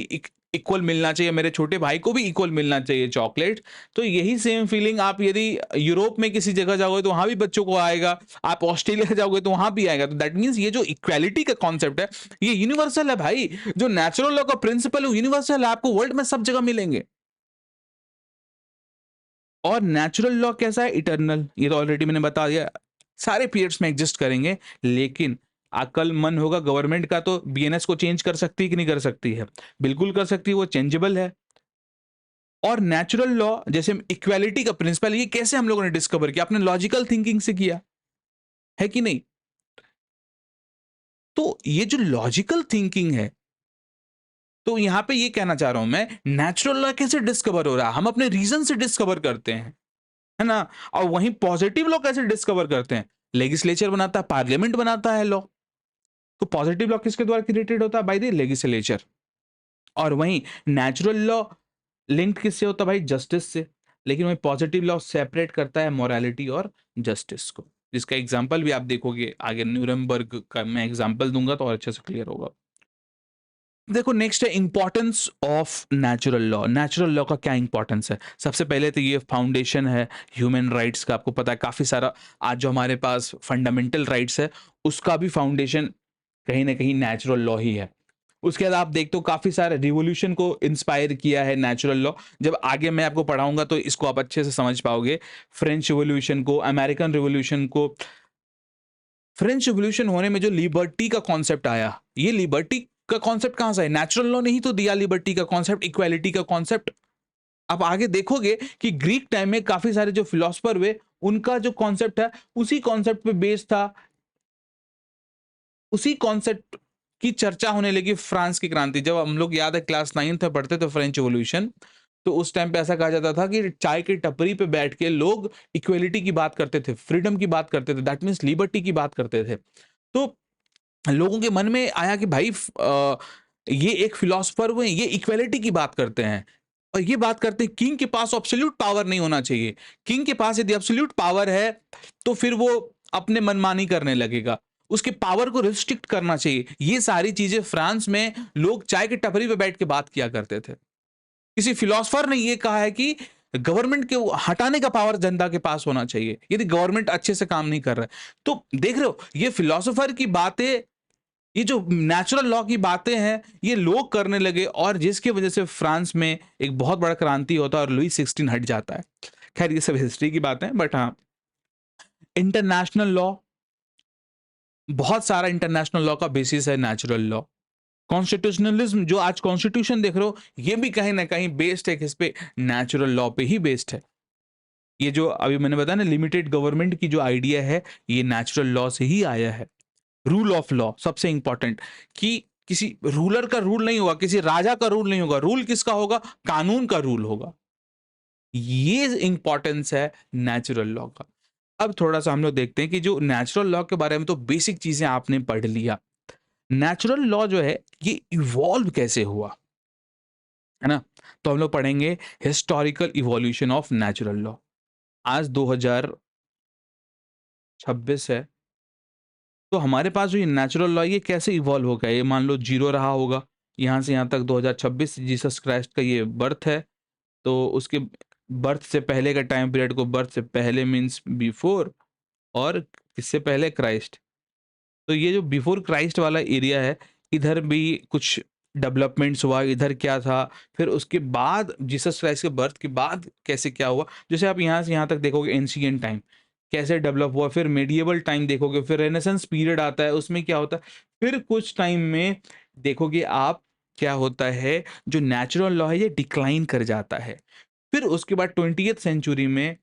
[SPEAKER 1] इक्वल मिलना चाहिए, मेरे छोटे भाई को भी इक्वल मिलना चाहिए चॉकलेट, तो यही सेम फीलिंग आप यदि यूरोप में किसी जगह जाओगे तो वहाँ भी बच्चों को आएगा, आप ऑस्ट्रेलिया जाओगे तो वहाँ भी आएगा। तो दैट मीन्स ये जो इक्वालिटी का कॉन्सेप्ट है, ये यूनिवर्सल है भाई। जो नेचुरल लॉ का प्रिंसिपल है यूनिवर्सल है, आपको वर्ल्ड में सब जगह मिलेंगे। और नेचुरल लॉ कैसा है? इटर्नल, ये तो ऑलरेडी मैंने बता दिया, सारे पीरियड्स में एग्जिस्ट करेंगे। लेकिन अक्लमंद होगा गवर्नमेंट का तो बीएनएस को चेंज कर सकती है कि नहीं कर सकती है? बिल्कुल कर सकती है, वो चेंजेबल है। और नेचुरल लॉ जैसे इक्वालिटी का प्रिंसिपल, ये कैसे हम लोगों ने डिस्कवर किया? अपने लॉजिकल थिंकिंग से किया है कि नहीं? तो ये जो लॉजिकल थिंकिंग है, तो यहां पे ये कहना चाह रहा हूं मैं, नेचुरल लॉ कैसे डिस्कवर हो रहा है? हम अपने रीजन से डिस्कवर करते हैं, है ना? और वहीं पॉजिटिव लॉ कैसे डिस्कवर करते हैं? लेजिस्लेचर बनाता है, पार्लियामेंट बनाता है लॉ। तो पॉजिटिव लॉ किसके द्वारा क्रिएटेड होता है? By the legislature. और वहीं नेचुरल लॉ लिंक्ड किससे होता है भाई? जस्टिस से। लेकिन वहीं पॉजिटिव लॉ सेपरेट करता है मोरालिटी और जस्टिस को, जिसका एग्जांपल भी आप देखोगे आगे, न्यूरमबर्ग का मैं एग्जांपल दूंगा तो और अच्छे से क्लियर होगा। देखो नेक्स्ट है importance of natural law. Natural law का क्या इंपॉर्टेंस है? सबसे पहले तो ये फाउंडेशन है ह्यूमन राइट्स का। आपको पता है काफी सारा आज जो हमारे पास फंडामेंटल राइट्स है, उसका भी फाउंडेशन कहीं ना कहीं नेचुरल लॉ ही है। उसके बाद आप देखते हो काफी सारे रिवॉल्यूशन को इंस्पायर किया है नेचुरल लॉ। जब आगे मैं आपको पढ़ाऊंगा तो इसको आप अच्छे से समझ पाओगे। फ्रेंच रिवॉल्यूशन को, अमेरिकन रिवॉल्यूशन को। फ्रेंच रिवॉल्यूशन होने में जो लिबर्टी का कॉन्सेप्ट आया, ये लिबर्टी का कॉन्सेप्ट कहां से है? नेचुरल लॉ ने ही तो दिया लिबर्टी का कॉन्सेप्ट, इक्वालिटी का कॉन्सेप्ट। आप आगे देखोगे कि ग्रीक टाइम में काफी सारे जो फिलोसफर हुए, उनका जो कॉन्सेप्ट है उसी कॉन्सेप्ट पे बेस्ड था, उसी कॉन्सेप्ट की चर्चा होने लगी। फ्रांस की क्रांति, जब हम लोग याद है क्लास 9th में पढ़ते थे फ्रेंच रिवॉल्यूशन, तो उस टाइम पे ऐसा कहा जाता था कि चाय की टपरी पे बैठ के लोग इक्वलिटी की बात करते थे, फ्रीडम की बात करते थे, दैट मीन्स लिबर्टी की बात करते थे। तो लोगों के मन में आया कि भाई ये एक फिलोसफर हुए, ये इक्वालिटी की बात करते हैं, और ये बात करते हैं किंग के पास एब्सोल्यूट पावर नहीं होना चाहिए। किंग के पास यदि एब्सोल्यूट पावर है तो फिर वो अपने मनमानी करने लगेगा, उसके पावर को रिस्ट्रिक्ट करना चाहिए। ये सारी चीजें फ्रांस में लोग चाय की टपरी पे बैठ के बात किया करते थे। किसी फिलोसफर ने ये कहा है कि गवर्नमेंट के हटाने का पावर जनता के पास होना चाहिए यदि गवर्नमेंट अच्छे से काम नहीं कर रहा है। तो देख रहे हो, ये फिलोसोफर की बातें, ये जो नेचुरल लॉ की बातें हैं, ये लोग करने लगे, और जिसकी वजह से फ्रांस में एक बहुत बड़ा क्रांति होता है और लुई 16 हट जाता है। खैर ये सब हिस्ट्री की बातें हैं, बट हाँ, इंटरनेशनल लॉ, बहुत सारा इंटरनेशनल लॉ का बेसिस है नेचुरल लॉ। कॉन्स्टिट्यूशनलिज्म, जो आज कॉन्स्टिट्यूशन देख रहे हो, ये भी कहीं ना कहीं बेस्ड है किस पे? नेचुरल लॉ पे ही बेस्ड है। ये जो अभी मैंने बताया ना, लिमिटेड गवर्नमेंट की जो आइडिया है, ये नेचुरल लॉ से ही आया है। रूल ऑफ लॉ सबसे इंपॉर्टेंट, कि किसी रूलर का रूल नहीं होगा, किसी राजा का रूल नहीं होगा, रूल किसका होगा? कानून का रूल होगा। ये इंपॉर्टेंस है नेचुरल लॉ का। अब थोड़ा सा हम लोग देखते हैं कि जो नेचुरल लॉ के बारे में तो बेसिक चीजें आपने पढ़ लिया। नेचुरल लॉ जो है ये इवॉल्व कैसे हुआ, है ना? तो हम लोग पढ़ेंगे historical evolution of natural law. आज 2026 है, तो हमारे पास जो ये नेचुरल लॉ, ये कैसे इवॉल्व हो गया? ये मान लो जीरो रहा होगा, यहाँ से यहाँ तक 2026 जीसस क्राइस्ट का ये बर्थ है, तो उसके बर्थ से पहले का टाइम पीरियड को, बर्थ से पहले मीन्स बिफोर, और इससे पहले क्राइस्ट। तो ये जो बिफोर क्राइस्ट वाला एरिया है, इधर भी कुछ डेवलपमेंट्स हुआ, इधर क्या था, फिर उसके बाद जीसस क्राइस्ट के बर्थ के बाद कैसे क्या हुआ। जैसे आप यहाँ से यहाँ तक देखोगे एंशिएंट टाइम कैसे डेवलप हुआ, फिर मेडिएवल टाइम देखोगे, फिर रेनेसेंस पीरियड आता है, उसमें क्या होता है, फिर कुछ टाइम में देखोगे आप क्या होता है, जो नेचुरल लॉ है ये डिक्लाइन कर जाता है। फिर उसके बाद 20th सेंचुरी में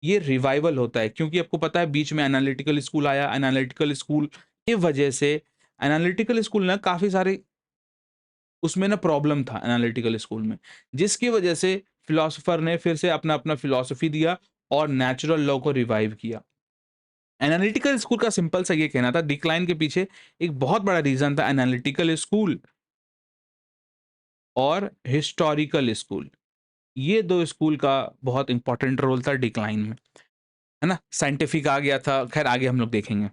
[SPEAKER 1] ये रिवाइवल होता है, क्योंकि आपको पता है बीच में एनालिटिकल स्कूल आया। एनालिटिकल स्कूल की वजह से, एनालिटिकल स्कूल ना काफी सारे उसमें ना प्रॉब्लम था एनालिटिकल स्कूल में, जिसकी वजह से फिलोसोफर ने फिर से अपना अपना फिलोसफी दिया, और नेचुरल लॉ को रिवाइव किया। एनालिटिकल स्कूल का सिंपल सा ये कहना था, डिक्लाइन के पीछे एक बहुत बड़ा रीजन था एनालिटिकल स्कूल और हिस्टोरिकल स्कूल। ये दो स्कूल का बहुत इंपॉर्टेंट रोल था डिक्लाइन में, है ना। साइंटिफिक आ गया था, खैर आगे हम लोग देखेंगे।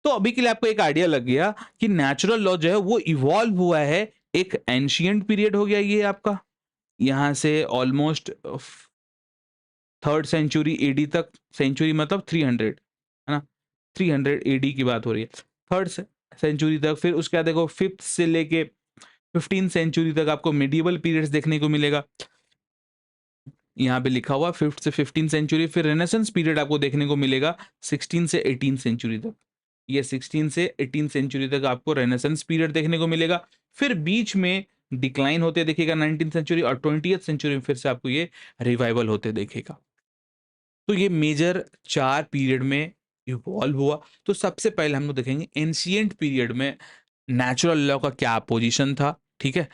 [SPEAKER 1] तो अभी के लिए आपको एक आइडिया लग गया कि नेचुरल लॉ जो है वो इवॉल्व हुआ है एक एंशियंट पीरियड हो गया ये आपका, यहां से ऑलमोस्ट 3rd सेंचुरी एडी तक। सेंचुरी मतलब 300, है ना, 300 एडी की बात हो रही है, 3rd सेंचुरी तक। फिर उसके बाद देखो 5th से लेके 15th सेंचुरी तक आपको मेडिवल पीरियड्स देखने को मिलेगा, यहाँ पे लिखा हुआ 5th से 15th सेंचुरी। फिर रेनेसेंस पीरियड आपको देखने को मिलेगा 16 से 18 सेंचुरी तक। ये 16 से 18 सेंचुरी तक आपको रेनेसेंस पीरियड देखने को मिलेगा। फिर बीच में डिक्लाइन होते देखिएगा 19th सेंचुरी, और 20th सेंचुरी में फिर से आपको ये रिवाइवल होते देखेगा। तो ये मेजर 4 पीरियड में इवॉल्व हुआ। तो सबसे पहले हम लोग देखेंगे एंशिएंट पीरियड में नेचुरल लॉ का क्या पोजीशन था, ठीक है।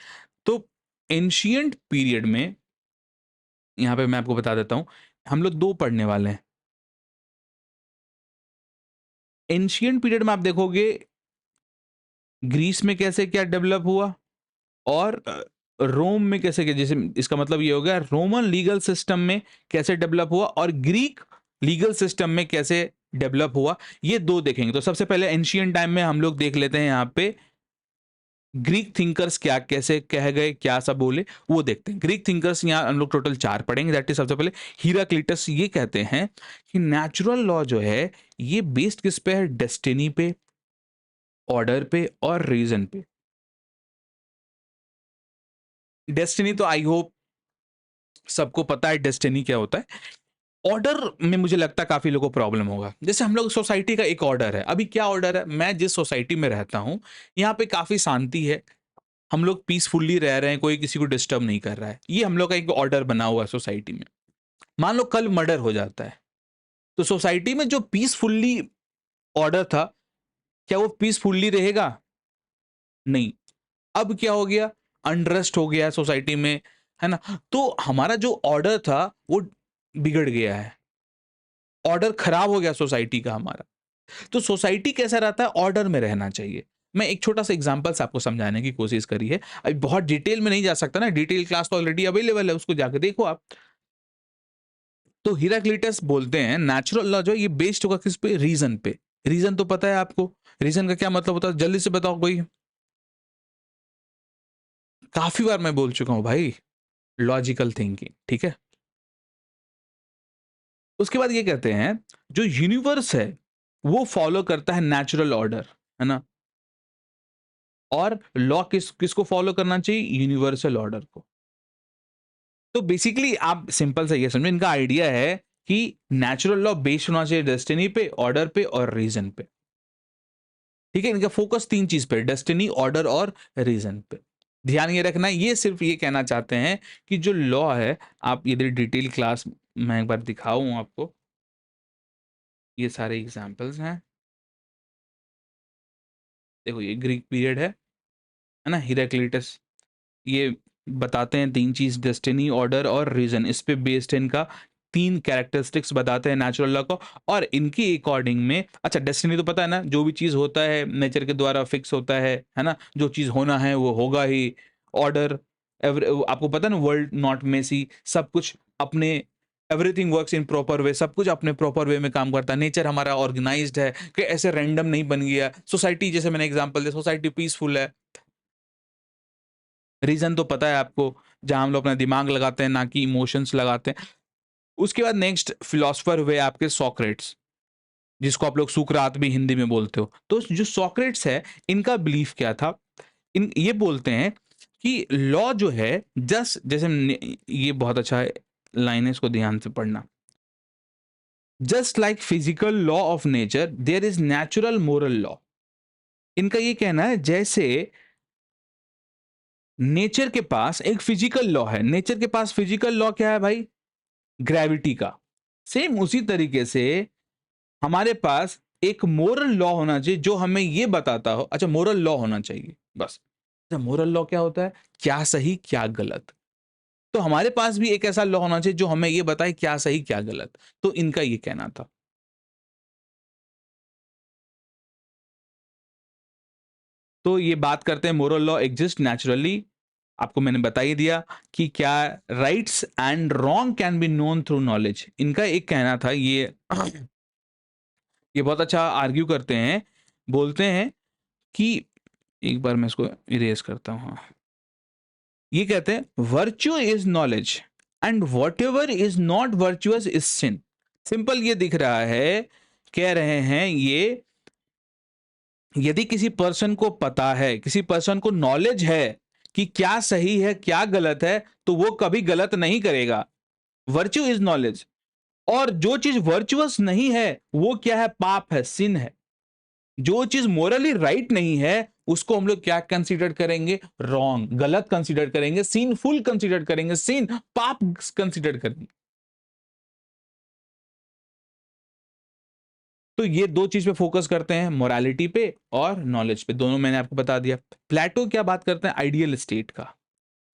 [SPEAKER 1] तो एंशिएंट पीरियड में यहाँ पे मैं आपको बता देता हूँ, हम लोग 2 पढ़ने वाले हैं। एंशिएंट पीरियड में आप देखोगे ग्रीस में कैसे क्या डेवलप हुआ, और रोम में कैसे क्या, जैसे इसका मतलब ये हो गया रोमन लीगल सिस्टम में कैसे डेवलप हुआ और ग्रीक लीगल सिस्टम में कैसे डेवलप हुआ, ये 2 देखेंगे। तो सबसे पहले एंशिएंट टाइम में हम लोग देख लेते हैं यहाँ पे ग्रीक थिंकर्स क्या कैसे कह गए, क्या सब बोले, वो देखते हैं। ग्रीक थिंकर्स यहाँ हम लोग टोटल 4 पढ़ेंगे। दैट इज सबसे पहले हीराक्लिटस ये कहते हैं कि नेचुरल लॉ जो है ये बेस्ड किस पे है, डेस्टिनी पे, ऑर्डर पे और रीजन पे। डेस्टिनी तो आई होप सबको पता है डेस्टिनी क्या होता है। ऑर्डर में मुझे लगता है काफी लोगों को प्रॉब्लम होगा। जैसे हम लोग सोसाइटी का एक ऑर्डर है, अभी क्या ऑर्डर है, मैं जिस सोसाइटी में रहता हूं यहाँ पे काफी शांति है, हम लोग पीसफुली रह रहे हैं, कोई किसी को डिस्टर्ब नहीं कर रहा है, ये हम लोग का एक ऑर्डर बना हुआ है सोसाइटी में। मान लो कल मर्डर हो जाता है, तो सोसाइटी में जो पीसफुली ऑर्डर था, क्या वो पीसफुली रहेगा? नहीं। अब क्या हो गया, अनरेस्ट हो गया सोसाइटी में, है ना। तो हमारा जो ऑर्डर था वो बिगड़ गया है, ऑर्डर खराब हो गया सोसाइटी का हमारा। तो सोसाइटी कैसा रहता है, ऑर्डर में रहना चाहिए। मैं एक छोटा सा एग्जांपल से आपको समझाने की कोशिश करी है, अभी बहुत डिटेल में नहीं जा सकता ना, डिटेल क्लास तो ऑलरेडी अवेलेबल है, उसको जाके देखो आप। तो हिराक्लिटस बोलते हैं नेचुरल लॉ जो है ये बेस्ड होगा किस पे, रीजन पे। रीजन तो पता है आपको, रीजन का क्या मतलब होता है, जल्दी से बताओ कोई। काफी बार मैं बोल चुका हूं भाई, लॉजिकल थिंकिंग, ठीक है। उसके बाद ये कहते हैं जो यूनिवर्स है वो फॉलो करता है नेचुरल ऑर्डर, है ना। और लॉ किसको फॉलो करना चाहिए, यूनिवर्सल ऑर्डर को। तो बेसिकली आप सिंपल सा ये समझो, इनका आइडिया है कि नेचुरल लॉ बेस्ड होना चाहिए डेस्टिनी पे, ऑर्डर पे और रीजन पे, ठीक है। इनका फोकस 3 चीज पे, डेस्टिनी, ऑर्डर और रीजन पे। ध्यान ये रखना है, ये सिर्फ ये कहना चाहते हैं कि जो लॉ है, आप यदि डिटेल क्लास मैं एक बार दिखाऊं आपको, ये सारे एग्जांपल्स हैं। देखो ये ग्रीक पीरियड है ना, हिराक्लिटस ये बताते हैं 3 चीज, डेस्टिनी, ऑर्डर और रीजन, इस पे बेस्ड है इनका 3 कैरेक्टरिस्टिक्स बताते हैं नेचुरल लॉ को। और इनकी अकॉर्डिंग में, अच्छा डेस्टिनी तो पता है ना, जो भी चीज होता है नेचर के द्वारा फिक्स होता है ना, जो चीज होना है वो होगा ही। ऑर्डर, आपको पता है ना, वर्ल्ड नॉट मेसी, सब कुछ अपने, everything works in proper way, सब कुछ अपने प्रॉपर वे में काम करता है। नेचर हमारा ऑर्गेनाइज्ड है, कि ऐसे रैंडम नहीं बन गया। सोसाइटी जैसे मैंने एग्जांपल दिया, सोसाइटी पीसफुल है। रीजन तो पता है आपको, जहां हम लोग अपना दिमाग लगाते हैं ना कि इमोशंस लगाते हैं। उसके बाद नेक्स्ट फिलोसफर हुए आपके सॉक्रेट्स, जिसको आप लोग सुकरात भी हिंदी में बोलते हो। तो जो सॉक्रेट्स है, इनका बिलीफ क्या था, इन ये बोलते हैं कि लॉ जो है, जस्ट जैसे ये बहुत अच्छा लाइन है, इसको ध्यान से पढ़ना। Just like physical law of nature there is natural moral law. इनका ये कहना है जैसे नेचर के पास एक फिजिकल लॉ है, नेचर के पास फिजिकल लॉ क्या है भाई, ग्रेविटी का। सेम उसी तरीके से हमारे पास एक मोरल लॉ होना चाहिए जो हमें ये बताता हो, अच्छा मोरल लॉ होना चाहिए बस। अच्छा मोरल लॉ क्या होता है, क्या सही क्या गलत। तो हमारे पास भी एक ऐसा लॉ होना चाहिए जो हमें ये बताए क्या सही क्या गलत। तो इनका ये कहना था। तो ये बात करते हैं मोरल लॉ एग्जिस्ट नेचुरली। आपको मैंने बता ही दिया कि क्या rights and wrong can be known through knowledge. इनका एक कहना था ये बहुत अच्छा आर्ग्यू करते हैं, बोलते हैं कि एक बार मैं इसको इरेज करता हूँ। हाँ, ये कहते हैं virtue is knowledge and whatever is not virtuous is sin. Simple ये दिख रहा है, कह रहे हैं ये, यदि किसी पर्सन को पता है, किसी पर्सन को नॉलेज है कि क्या सही है क्या गलत है, तो वो कभी गलत नहीं करेगा। Virtue is knowledge. और जो चीज वर्चुअस नहीं है वो क्या है, पाप है, सिन है। जो चीज मोरली राइट नहीं है उसको हम लोग क्या कंसीडर करेंगे, रॉन्ग, गलत कंसीडर करेंगे, सिनफुल कंसीडर करेंगे, सिन, पाप कंसीडर करेंगे। तो ये दो चीज पे फोकस करते हैं, मोरालिटी पे और नॉलेज पे, दोनों मैंने आपको बता दिया। प्लेटो क्या बात करते हैं, आइडियल स्टेट का,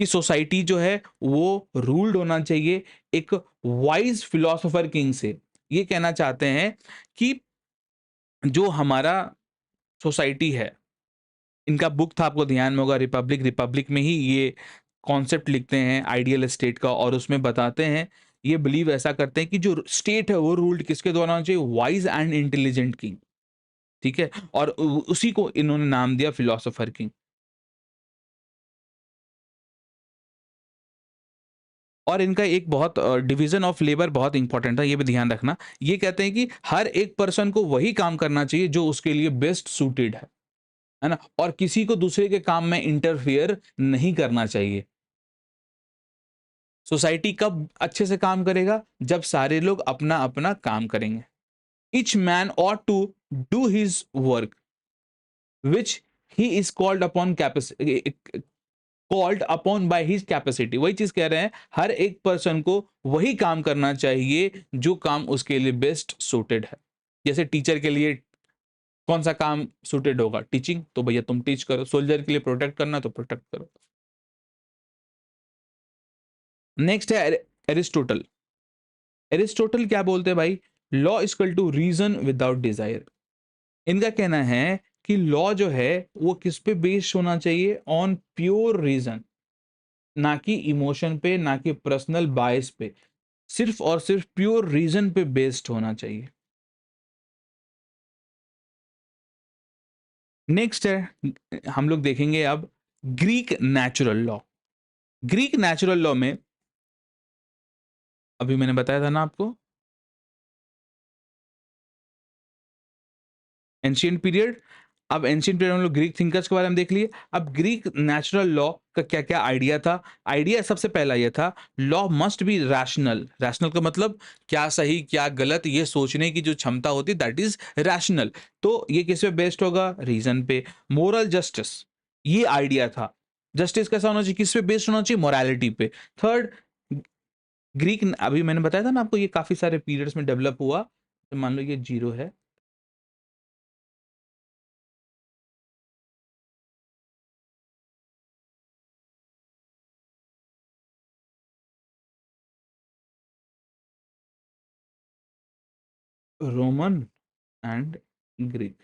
[SPEAKER 1] कि सोसाइटी जो है वो रूल्ड होना चाहिए एक वाइज फिलोसोफर किंग से। ये कहना चाहते हैं कि जो हमारा सोसाइटी है, इनका बुक था, आपको ध्यान में होगा, रिपब्लिक। रिपब्लिक में ही ये कॉन्सेप्ट लिखते हैं आइडियल स्टेट का, और उसमें बताते हैं, ये बिलीव ऐसा करते हैं कि जो स्टेट है वो रूल्ड किसके द्वारा होना चाहिए, वाइज एंड इंटेलिजेंट किंग। ठीक है, और उसी को इन्होंने नाम दिया फिलोसोफर किंग। और इनका एक बहुत डिवीजन ऑफ लेबर बहुत इंपॉर्टेंट है, ये भी ध्यान रखना। ये कहते हैं कि हर एक पर्सन को वही काम करना चाहिए जो उसके लिए बेस्ट सूटेड है ना, और किसी को दूसरे के काम में इंटरफियर नहीं करना चाहिए। सोसाइटी कब अच्छे से काम करेगा, जब सारे लोग अपना अपना काम करेंगे। Each man ought to do his work which he is called upon called upon by his capacity. वही चीज कह रहे हैं, हर एक पर्सन को वही काम करना चाहिए जो काम उसके लिए बेस्ट सूटेड है। जैसे टीचर के लिए कौन सा काम सूटेड होगा, टीचिंग, तो भैया तुम टीच करो। सोल्जर के लिए प्रोटेक्ट करना तो प्रोटेक्ट करो। नेक्स्ट है एरिस्टोटल। एरिस्टोटल क्या बोलते हैं भाई, law equal to reason without desire. इनका कहना है कि लॉ जो है वो किस पे बेस्ड होना चाहिए, ऑन प्योर रीजन, ना कि इमोशन पे, ना कि पर्सनल बायस पे, सिर्फ और सिर्फ प्योर रीजन पे बेस्ड होना चाहिए। नेक्स्ट है, हम लोग देखेंगे अब Greek natural law. Greek natural law में अभी मैंने बताया था ना आपको, एंशियंट पीरियड। अब एंशियंट पीरियड हम लोग ग्रीक थिंकर्स के बारे में देख लिए। अब ग्रीक नेचुरल लॉ का क्या क्या आइडिया था। आइडिया सबसे पहला ये था, law must be rational. Rational का मतलब क्या सही क्या गलत ये सोचने की जो क्षमता होती है, दैट इज रैशनल। तो ये किस पे बेस्ड होगा, रीजन पे। मोरल जस्टिस, ये आइडिया था। जस्टिस कैसा होना चाहिए, किस पे बेस्ड होना चाहिए, मोरालिटी पे। थर्ड, ग्रीक, अभी मैंने बताया था ना आपको, ये काफी सारे पीरियड्स में डेवलप हुआ। तो मान लो ये जीरो है, रोमन एंड ग्रीक।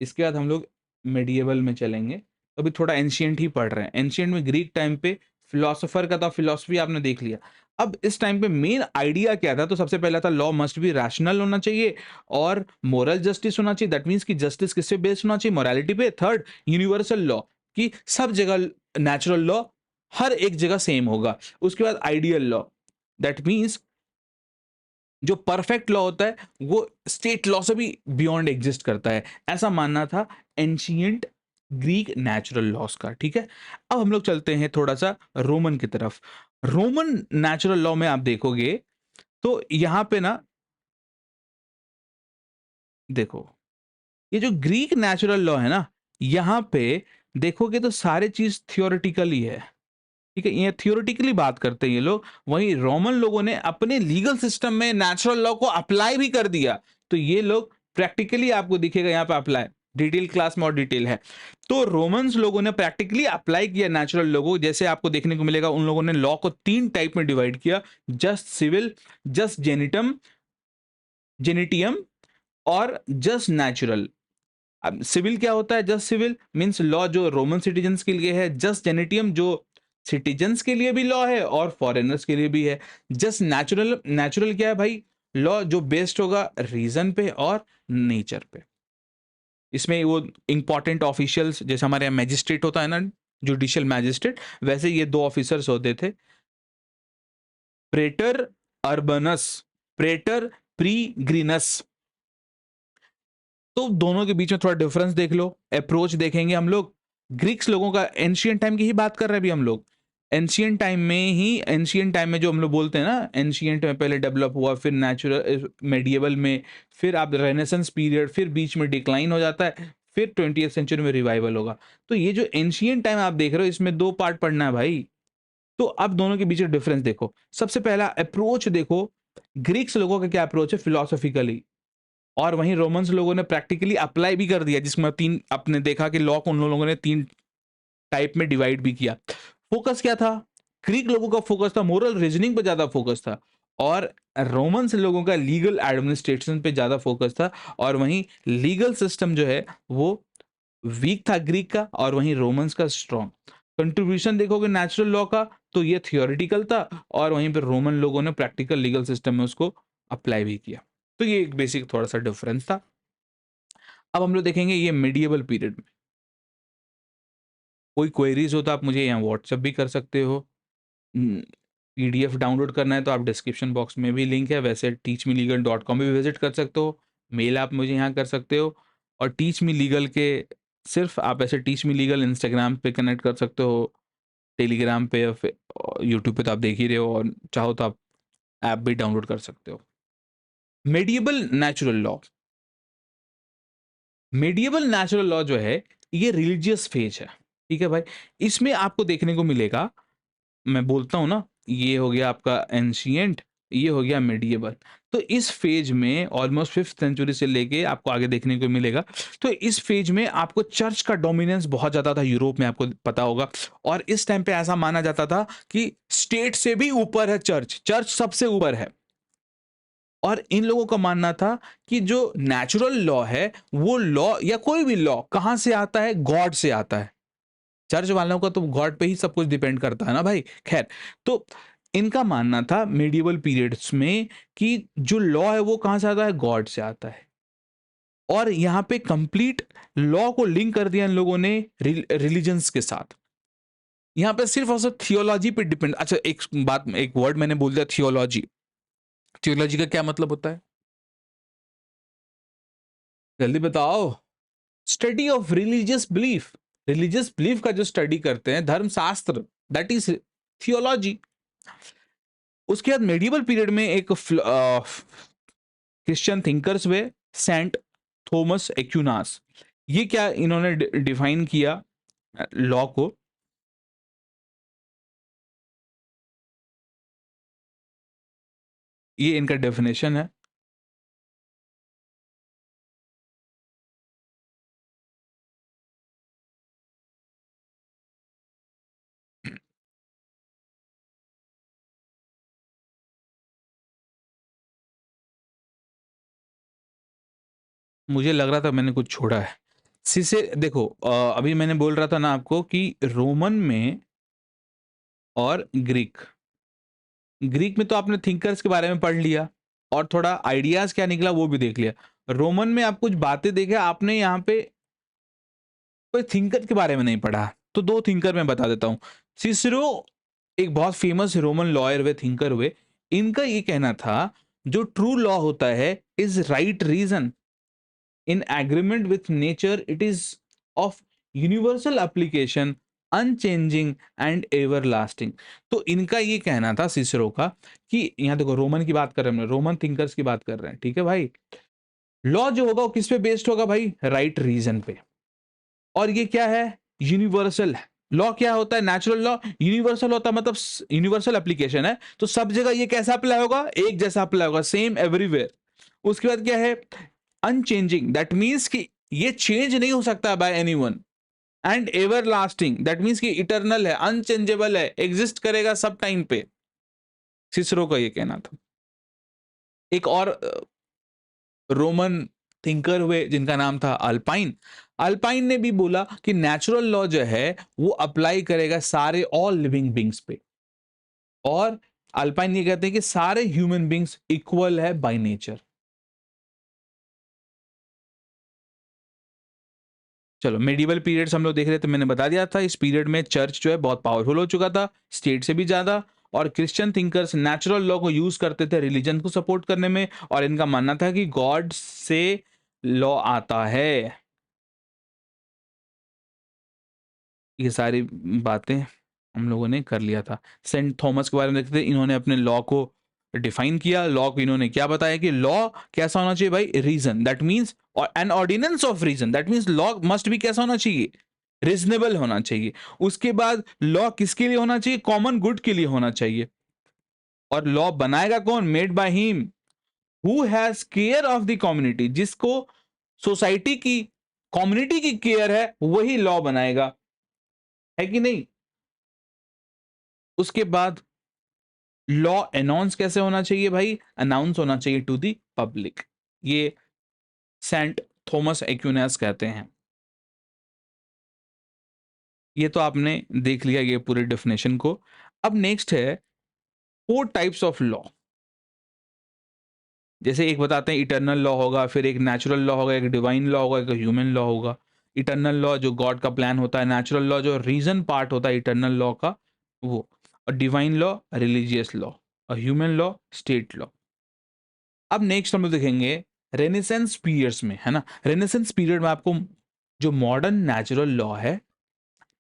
[SPEAKER 1] इसके बाद हम लोग मेडिएवल में चलेंगे। तो अभी थोड़ा एंशियंट ही पढ़ रहे हैं। एंशियंट में ग्रीक टाइम पे फिलोसोफर का था, फिलोसफी आपने देख लिया। अब इस टाइम पे मेन आइडिया क्या था, तो सबसे पहला था लॉ मस्ट बी रैशनल होना चाहिए और मोरल जस्टिस होना चाहिए। दैट मींस कि जस्टिस किससे बेस्ड होना चाहिए, मोरालिटी पे। थर्ड, यूनिवर्सल लॉ, कि सब जगह नेचुरल लॉ हर एक जगह सेम होगा। उसके बाद आइडियल लॉ, दैट मींस जो परफेक्ट लॉ होता है वो स्टेट लॉ से भी बियॉन्ड एग्जिस्ट करता है। ऐसा मानना था एंशियंट ग्रीक नेचुरल लॉस का। ठीक है, अब हम लोग चलते हैं थोड़ा सा रोमन की तरफ। रोमन नेचुरल लॉ में आप देखोगे तो यहां पे ना, देखो, ये जो ग्रीक नेचुरल लॉ है ना, यहां पे देखोगे तो सारे चीज थियोरेटिकल ही है। ठीक है, ये थियोरेटिकली बात करते हैं ये लोग। वहीं रोमन लोगों ने अपने लीगल सिस्टम में नेचुरल लॉ को अप्लाई भी कर दिया। तो ये लोग प्रैक्टिकली आपको दिखेगा यहाँ पे अप्लाई। डिटेल क्लास में और डिटेल है। तो रोमन्स लोगों ने प्रैक्टिकली अप्लाई किया नेचुरल लॉ को, जैसे आपको देखने को मिलेगा उन लोगों ने लॉ को 3 टाइप में डिवाइड किया, जस्ट सिविल, जस्ट जेनिटियम और जस्ट नेचुरल। अब सिविल क्या होता है? जस्ट सिविल मीन्स लॉ जो रोमन सिटीजन्स के लिए है, जस्ट जेनेटियम जो सिटीजन्स के लिए भी लॉ है और फॉरेनर्स के लिए भी है। जस्ट नेचुरल, नेचुरल क्या है भाई? लॉ जो बेस्ड होगा रीजन पे और नेचर पे। इसमें वो इंपॉर्टेंट ऑफिशियल्स, जैसे हमारे यहाँ मैजिस्ट्रेट होता है ना, जुडिशियल मैजिस्ट्रेट, वैसे ये 2 ऑफिसर्स होते थे, प्रेटर अर्बनस, प्रेटर प्रीग्रीनस। तो दोनों के बीच में थोड़ा डिफरेंस देख लो, अप्रोच देखेंगे हम लोग। ग्रीक्स लोगों का, एंशियंट टाइम की ही बात कर रहे हैं अभी हम लोग। एंशियंट टाइम में ही, एंशियंट टाइम में जो हम लोग बोलते हैं ना, एंशियंट में पहले डेवलप हुआ, फिर नेचुरल मेडिएवल में, फिर आप रेनेसेंस पीरियड, फिर बीच में डिक्लाइन हो जाता है, फिर 20th सेंचुरी में रिवाइवल होगा। तो ये जो एंशियंट टाइम आप देख रहे हो, इसमें 2 पार्ट पढ़ना है भाई। तो अब दोनों के बीच में डिफरेंस देखो। सबसे पहला अप्रोच देखो, ग्रीक्स लोगों का क्या अप्रोच है फिलोसॉफिकली, और वहीं रोमन्स लोगों ने प्रैक्टिकली अप्लाई भी कर दिया, जिसमें 3 आपने देखा कि लॉ को उन लोगों ने 3 टाइप में डिवाइड भी किया। फोकस क्या था? ग्रीक लोगों का फोकस था मोरल रीजनिंग पे ज्यादा फोकस था, और रोमन्स लोगों का लीगल एडमिनिस्ट्रेशन पे ज्यादा फोकस था। और वहीं लीगल सिस्टम जो है वो वीक था ग्रीक का, और वहीं रोमन्स का स्ट्रॉन्ग। कंट्रीब्यूशन देखोगे नेचुरल लॉ का, तो ये थियोरिटिकल था, और वहीं पे रोमन लोगों ने प्रैक्टिकल लीगल सिस्टम में उसको अप्लाई भी किया। तो ये एक बेसिक थोड़ा सा डिफरेंस था। अब हम लोग देखेंगे ये मिडिएवल पीरियड में। कोई क्वेरीज हो तो आप मुझे यहाँ व्हाट्सएप भी कर सकते हो। पीडीएफ डाउनलोड करना है तो आप डिस्क्रिप्शन बॉक्स में भी लिंक है, वैसे teachmelegal.com भी विजिट कर सकते हो, मेल आप मुझे यहाँ कर सकते हो। और टीच मी लीगल के सिर्फ आप ऐसे टीच मी लीगल इंस्टाग्राम पे कनेक्ट कर सकते हो, टेलीग्राम पे या फिर यूट्यूब पे तो आप देख ही रहे हो, और चाहो तो आप ऐप भी डाउनलोड कर सकते हो। Medieval natural law, medieval natural law जो है ये रिलीजियस फेज है, ठीक है भाई। इसमें आपको देखने को मिलेगा, मैं बोलता हूँ ना, ये हो गया आपका एंशियंट, ये हो गया मेडिएवल। तो इस फेज में ऑलमोस्ट 5th सेंचुरी से लेके आपको आगे देखने को मिलेगा। तो इस फेज में आपको चर्च का डोमिनेंस बहुत ज्यादा था यूरोप में, आपको पता होगा। और इस टाइम पे ऐसा माना जाता था कि स्टेट से भी ऊपर है चर्च, चर्च सबसे ऊपर है। और इन लोगों का मानना था कि जो नेचुरल लॉ है, वो लॉ या कोई भी लॉ कहां से आता है? गॉड से आता है। चर्च वालों का तो गॉड पे ही सब कुछ डिपेंड करता है ना भाई। खैर, तो इनका मानना था मेडिवल पीरियड्स में कि जो लॉ है वो कहां से आता है? गॉड से आता है। और यहाँ पे कंप्लीट लॉ को लिंक कर दिया इन लोगों ने रिलीजन्स के साथ। यहाँ पे सिर्फ और सिर्फ थियोलॉजी पे डिपेंड। अच्छा, एक बात, एक वर्ड मैंने बोल दिया, थियोलॉजी। थियोलॉजी का क्या मतलब होता है? जल्दी बताओ। Study of religious belief, religious belief का जो स्टडी करते हैं, धर्मशास्त्र, दैट इज थियोलॉजी। उसके बाद मेडिवल पीरियड में एक क्रिश्चियन थिंकर्स हुए, सेंट थॉमस एक्यूनास। ये क्या इन्होंने डिफाइन किया लॉ को? ये इनका डेफिनेशन है। मुझे लग रहा था मैंने कुछ छोड़ा है। से देखो, अभी मैंने बोल रहा था ना आपको कि रोमन में और ग्रीक, ग्रीक में तो आपने थिंकर्स के बारे में पढ़ लिया, और थोड़ा आइडियाज क्या निकला वो भी देख लिया। रोमन में आप कुछ बातें देखे, आपने यहाँ पे कोई थिंकर के बारे में नहीं पढ़ा। तो 2 थिंकर मैं बता देता हूँ। सिसरो एक बहुत फेमस रोमन लॉयर हुए, थिंकर हुए। इनका ये कहना था जो ट्रू लॉ होता है is right reason in agreement with nature, it is of universal application, unchanging and everlasting. तो इनका ये कहना था सिसरो का कि यहाँ देखो, रोमन की बात कर रहे हैं, रोमन थिंकर्स की बात कर रहे हैं, ठीक है भाई। लॉ जो होगा वो किस पे बेस्ड होगा भाई? राइट रीजन पे। और ये क्या है? यूनिवर्सल है। लॉ क्या होता है? नेचुरल लॉ यूनिवर्सल होता है, मतलब यूनिवर्सल एप्लीकेशन है, तो सब जगह ये कैसा अप्लाई होगा? एक जैसा अप्लाई होगा, सेम एवरीवेयर। उसके बाद क्या है? अनचेंजिंग, दैट मीन्स कि ये चेंज नहीं हो सकता bye anyone, and ever lasting, that means कि इटर्नल है, अनचेंजेबल है, एग्जिस्ट करेगा सब टाइम पे। सिसरो का ये कहना था। एक और रोमन थिंकर हुए जिनका नाम था अल्पाइन। अल्पाइन ने भी बोला कि नेचुरल लॉ जो है वो अप्लाई करेगा सारे ऑल लिविंग बींग्स पे, और अल्पाइन ये कहते हैं कि सारे ह्यूमन बींग्स इक्वल है बाय नेचर। चलो मेडिवल पीरियड्स हम लोग देख रहे थे, मैंने बता दिया था इस पीरियड में चर्च जो है बहुत पावरफुल हो चुका था, स्टेट से भी ज्यादा, और क्रिश्चियन थिंकर्स नेचुरल लॉ को यूज करते थे रिलीजन को सपोर्ट करने में, और इनका मानना था कि गॉड से लॉ आता है। ये सारी बातें हम लोगों ने कर लिया था। सेंट थॉमस के बारे में देखते थे, इन्होंने अपने लॉ को डिफाइन किया। लॉ को इन्होंने क्या बताया कि लॉ कैसा होना चाहिए भाई, रीजन, दैट मीन्स, और an ordinance of reason, that means law must भी कैसा होना चाहिए, रीजनेबल होना चाहिए। उसके बाद लॉ किसके लिए होना चाहिए, कॉमन गुड के लिए होना चाहिए। और लॉ बनाएगा कौन, made by him who has care of the community, जिसको सोसाइटी की, कम्युनिटी की केयर है, वही लॉ बनाएगा, है कि नहीं। उसके बाद लॉ अनाउंस कैसे होना चाहिए भाई, अनाउंस होना चाहिए टू दी पब्लिक, ये सेंट थॉमस एक्विनास कहते हैं। ये तो आपने देख लिया ये पूरे डेफिनेशन को। अब नेक्स्ट है 4 टाइप्स ऑफ लॉ। जैसे एक बताते हैं इटर्नल लॉ होगा, फिर एक नेचुरल लॉ होगा, एक डिवाइन लॉ होगा, एक ह्यूमन लॉ होगा। इटर्नल लॉ जो गॉड का प्लान होता है, नेचुरल लॉ जो रीजन पार्ट होता है इटर्नल लॉ का वो, और डिवाइन लॉ रिलीजियस लॉ, और ह्यूमन लॉ स्टेट लॉ। अब नेक्स्ट हम लोग देखेंगे रेनेसेंस पीरियड्स में, है ना। रेनेसेंस पीरियड में आपको जो मॉडर्न नेचुरल लॉ है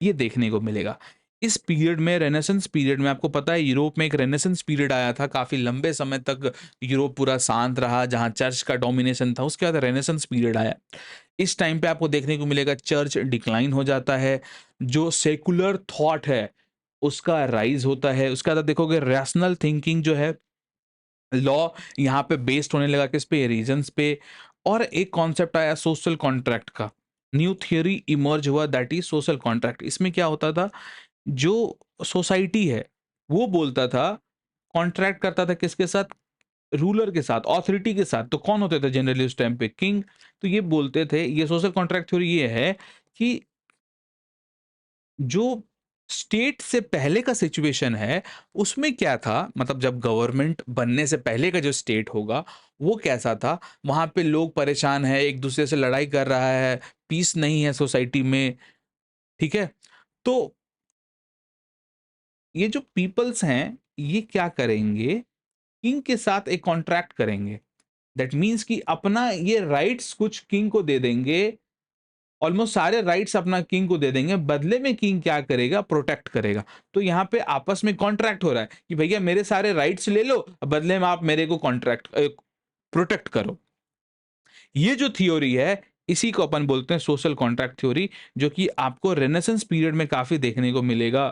[SPEAKER 1] ये देखने को मिलेगा। इस पीरियड में, रेनेसेंस पीरियड में, आपको पता है यूरोप में एक रेनेसेंस पीरियड आया था, काफी लंबे समय तक यूरोप पूरा शांत रहा जहां चर्च का डोमिनेशन था। उसके बाद रेनेसेंस पीरियड आया। इस टाइम पे आपको देखने को मिलेगा चर्च डिक्लाइन हो जाता है, जो सेकुलर थॉट है उसका राइज होता है। उसके बाद आप देखोगे रैशनल थिंकिंग जो है, लॉ यहाँ पे बेस्ड होने लगा किस पे, रीजंस पे। और एक कॉन्सेप्ट आया सोशल कॉन्ट्रैक्ट का, न्यू थियोरी इमर्ज हुआ, दैट इज सोशल कॉन्ट्रैक्ट। इसमें क्या होता था, जो सोसाइटी है वो बोलता था, कॉन्ट्रैक्ट करता था किसके साथ, रूलर के साथ, ऑथोरिटी के साथ। तो कौन होते थे जनरली उस टाइम पे, किंग। तो ये बोलते थे, ये सोशल कॉन्ट्रैक्ट थ्योरी ये है कि जो स्टेट से पहले का सिचुएशन है उसमें क्या था, मतलब जब गवर्नमेंट बनने से पहले का जो स्टेट होगा वो कैसा था, वहां पे लोग परेशान है, एक दूसरे से लड़ाई कर रहा है, पीस नहीं है सोसाइटी में, ठीक है। तो ये जो पीपल्स हैं ये क्या करेंगे, किंग के साथ एक कॉन्ट्रैक्ट करेंगे, दैट मीन्स कि अपना ये राइट्स कुछ किंग को दे देंगे, ऑलमोस्ट सारे राइट्स अपना किंग को दे देंगे, बदले में किंग क्या करेगा, प्रोटेक्ट करेगा। तो यहाँ पे आपस में कॉन्ट्रैक्ट हो रहा है कि भैया मेरे सारे राइट्स ले लो, बदले में आप मेरे को कॉन्ट्रैक्ट प्रोटेक्ट करो। ये जो थियोरी है इसी को अपन बोलते हैं सोशल कॉन्ट्रैक्ट थ्योरी, जो कि आपको रेनेसेंस पीरियड में काफी देखने को मिलेगा।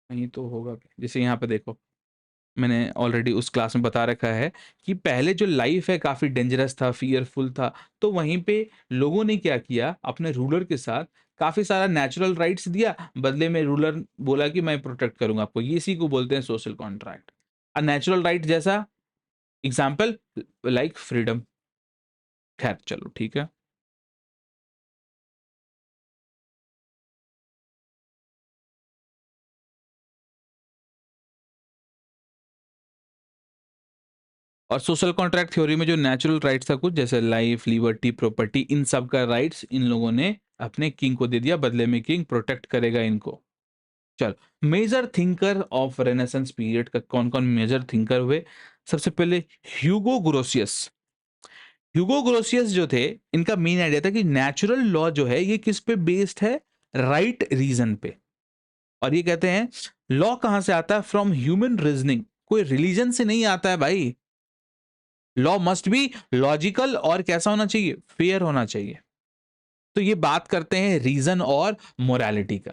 [SPEAKER 1] नहीं तो होगा भी। जैसे यहाँ पे देखो, मैंने ऑलरेडी उस क्लास में बता रखा है कि पहले जो लाइफ है काफ़ी डेंजरस था, फ़ियरफुल था। तो वहीं पे लोगों ने क्या किया, अपने रूलर के साथ काफ़ी सारा नेचुरल राइट्स दिया, बदले में रूलर बोला कि मैं प्रोटेक्ट करूँगा आपको। ये इसी को बोलते हैं सोशल कॉन्ट्रैक्ट। नेचुरल राइट जैसा एग्ज़ाम्पल लाइक फ्रीडम। खैर चलो ठीक है। और सोशल कॉन्ट्रैक्ट थ्योरी में जो नेचुरल राइट्स था कुछ जैसे लाइफ, लिबर्टी, प्रॉपर्टी, इन सब का राइट्स इन लोगों ने अपने किंग को दे दिया, बदले में किंग प्रोटेक्ट करेगा इनको। चलो major thinker of Renaissance period का कौन कौन मेजर थिंकर हुए। सबसे पहले ह्यूगो ग्रोसियस। ह्यूगो ग्रोसियस जो थे, इनका मेन आइडिया था कि नेचुरल लॉ जो है ये किस पे बेस्ड है, राइट रीजन पे। और ये कहते हैं लॉ कहां से आता है, फ्रॉम ह्यूमन रीजनिंग, कोई रिलीजन से नहीं आता है भाई। लॉ मस्ट बी लॉजिकल और कैसा होना चाहिए, फेयर होना चाहिए। तो ये बात करते हैं रीजन और मोरालिटी का।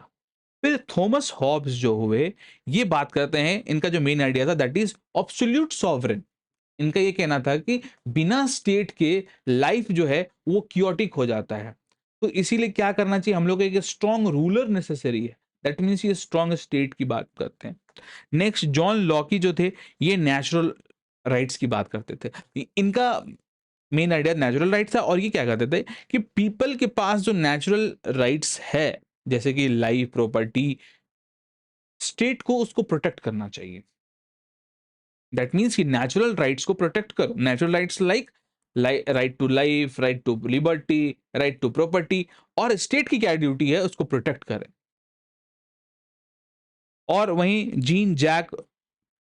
[SPEAKER 1] फिर थॉमस हॉब्स जो हुए, ये बात करते हैं, इनका जो मेन आइडिया था दैट इज एब्सोल्यूट सॉवरेन। इनका ये कहना था कि बिना स्टेट के लाइफ जो है वो क्योटिक हो जाता है। तो इसीलिए क्या करना चाहिए हम लोग को, एक स्ट्रॉन्ग रूलर नेसेसरी है। दैट मीन्स ये स्ट्रॉन्ग स्टेट की बात करते हैं। नेक्स्ट जॉन लॉकी जो थे, ये नेचुरल राइट्स की बात करते थे। इनका मेन आइडिया नेचुरल राइट्स था, और ये क्या कहते थे कि पीपल के पास जो नेचुरल राइट्स है, जैसे कि लाइफ, प्रॉपर्टी, स्टेट को उसको प्रोटेक्ट करना चाहिए। दैट मीन्स कि नेचुरल राइट्स को प्रोटेक्ट करो। Natural rights like right to life, right to liberty, right to property, और स्टेट की क्या ड्यूटी है, उसको प्रोटेक्ट करें। और वहीं जीन जैक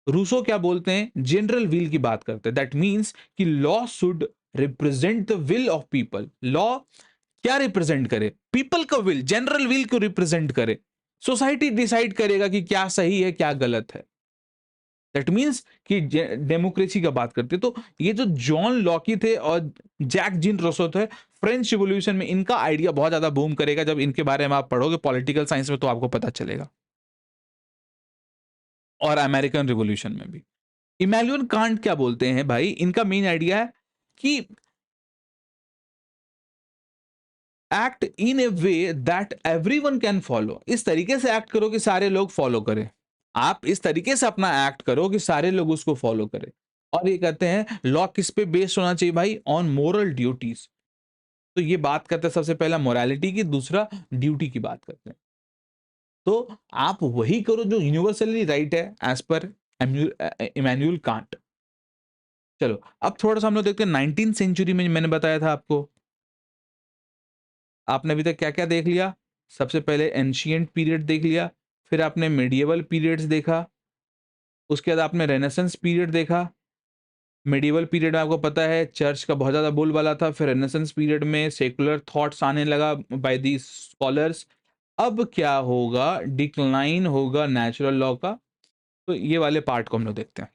[SPEAKER 1] रूसो क्या बोलते हैं, जनरल विल की बात करते हैं। दैट मीन्स कि law should represent the will of people. Law क्या रिप्रेजेंट करे, पीपल का विल, जनरल विल को रिप्रेजेंट करे। सोसाइटी डिसाइड करेगा कि क्या सही है क्या गलत है। दैट मीन्स कि डेमोक्रेसी का बात करते हैं। तो ये जो जॉन लॉकी थे और जैक जीन रोसो थे, फ्रेंच रिवॉल्यूशन में इनका आइडिया बहुत ज्यादा बूम करेगा। जब इनके बारे में आप पढ़ोगे पॉलिटिकल साइंस में तो आपको पता चलेगा, और अमेरिकन रिवॉल्यूशन में भी। इमैनुअल कांट क्या बोलते हैं भाई, इनका मेन आइडिया है कि act in A way that everyone can follow. इस तरीके से एक्ट करो कि सारे लोग फॉलो करें। आप इस तरीके से अपना एक्ट करो कि सारे लोग उसको फॉलो करें। और ये कहते हैं लॉ किस पे बेस्ड होना चाहिए भाई, ऑन मोरल ड्यूटीज। तो ये बात करते हैं सबसे पहला मोरालिटी की, दूसरा ड्यूटी की बात करते हैं। तो आप वही करो जो यूनिवर्सली राइट है एज पर इमैनुअल कांट। चलो अब थोड़ा सा हम लोग देखते हैं 19th सेंचुरी में। मैंने बताया था आपको, आपने अभी तक क्या क्या देख लिया। सबसे पहले एंशिएंट पीरियड देख लिया, फिर आपने मेडिएवल पीरियड्स देखा, उसके बाद आपने रेनेसेंस पीरियड देखा। मेडिएवल पीरियड में आपको पता है चर्च का बहुत ज्यादा बोलबाला था। फिर रेनेसेंस पीरियड में सेकुलर थॉट्स आने लगा बाय दी स्कॉलर्स। अब क्या होगा, डिक्लाइन होगा नेचुरल लॉ का। तो ये वाले पार्ट को हम लोग देखते हैं।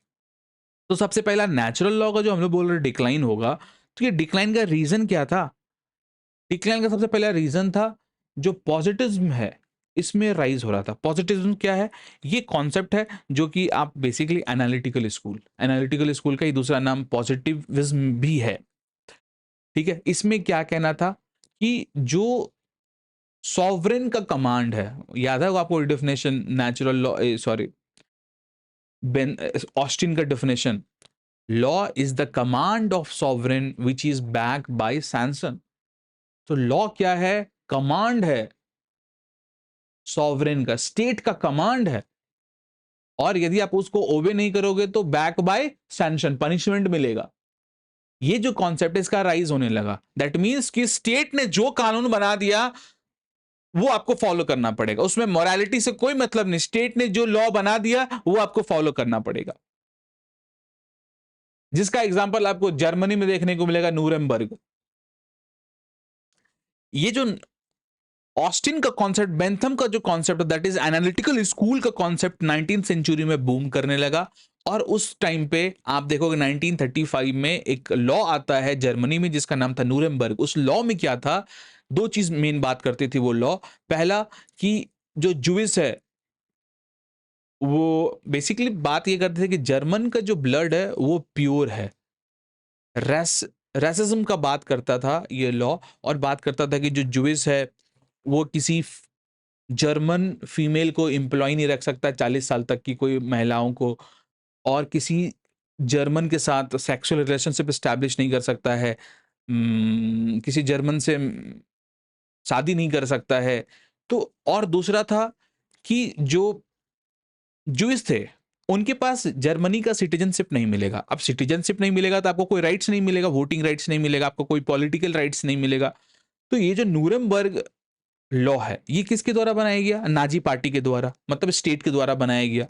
[SPEAKER 1] तो सबसे पहला नेचुरल लॉ का जो हम लोग बोल रहे डिक्लाइन होगा, तो ये डिक्लाइन का रीजन क्या था। डिक्लाइन का सबसे पहला रीजन था जो पॉजिटिज्म है इसमें राइज हो रहा था। पॉजिटिज्म क्या है, ये कॉन्सेप्ट है जो कि आप बेसिकली एनालिटिकल स्कूल का ही दूसरा नाम पॉजिटिविज्म भी है। ठीक है, इसमें क्या कहना था कि जो सॉवरेन का कमांड है, याद है वो आपको definition natural law, sorry Ben Austin का definition, law is the command of sovereign which is back by sanction. तो लॉ क्या है, कमांड है सॉवरेन का, स्टेट का कमांड है, और यदि आप उसको ओबे नहीं करोगे तो बैक बाय सैंक्शन, पनिशमेंट मिलेगा। ये जो कॉन्सेप्ट है इसका राइज होने लगा। दैट मींस कि स्टेट ने जो कानून बना दिया वो आपको फॉलो करना पड़ेगा, उसमें मोरालिटी से कोई मतलब नहीं। स्टेट ने जो लॉ बना दिया वो आपको फॉलो करना पड़ेगा। जिसका एग्जांपल आपको जर्मनी में देखने को मिलेगा, नूरेमबर्ग। ये जो ऑस्टिन का कॉन्सेप्ट, बेंथम का जो concept that is analytical school का कॉन्सेप्ट 19th सेंचुरी में बूम करने लगा। और उस टाइम पे आप देखोगे 1935 में एक लॉ आता है जर्मनी में जिसका नाम था नूरेमबर्ग। उस लॉ में क्या था, दो चीज मेन बात करती थी वो लॉ। पहला कि जो जुइस है वो बेसिकली बात ये करते थे कि जर्मन का जो ब्लड है वो प्योर है। रेसिज्म का बात करता था ये लॉ, और बात करता था कि जो जुइस है वो किसी जर्मन फीमेल को एम्प्लॉय नहीं रख सकता 40 साल तक की, कोई महिलाओं को, और किसी जर्मन के साथ सेक्सुअल रिलेशनशिप एस्टैब्लिश नहीं कर सकता है, किसी जर्मन से शादी नहीं कर सकता है। तो और दूसरा था कि जो जूस थे उनके पास जर्मनी का सिटीजनशिप नहीं मिलेगा। अब सिटीजनशिप नहीं मिलेगा तो आपको कोई राइट्स नहीं मिलेगा, वोटिंग राइट्स नहीं मिलेगा, आपको कोई पॉलिटिकल राइट्स नहीं मिलेगा। तो ये जो नूरेमबर्ग लॉ है ये किसके द्वारा बनाया गया, नाजी पार्टी के द्वारा, मतलब स्टेट के द्वारा बनाया गया।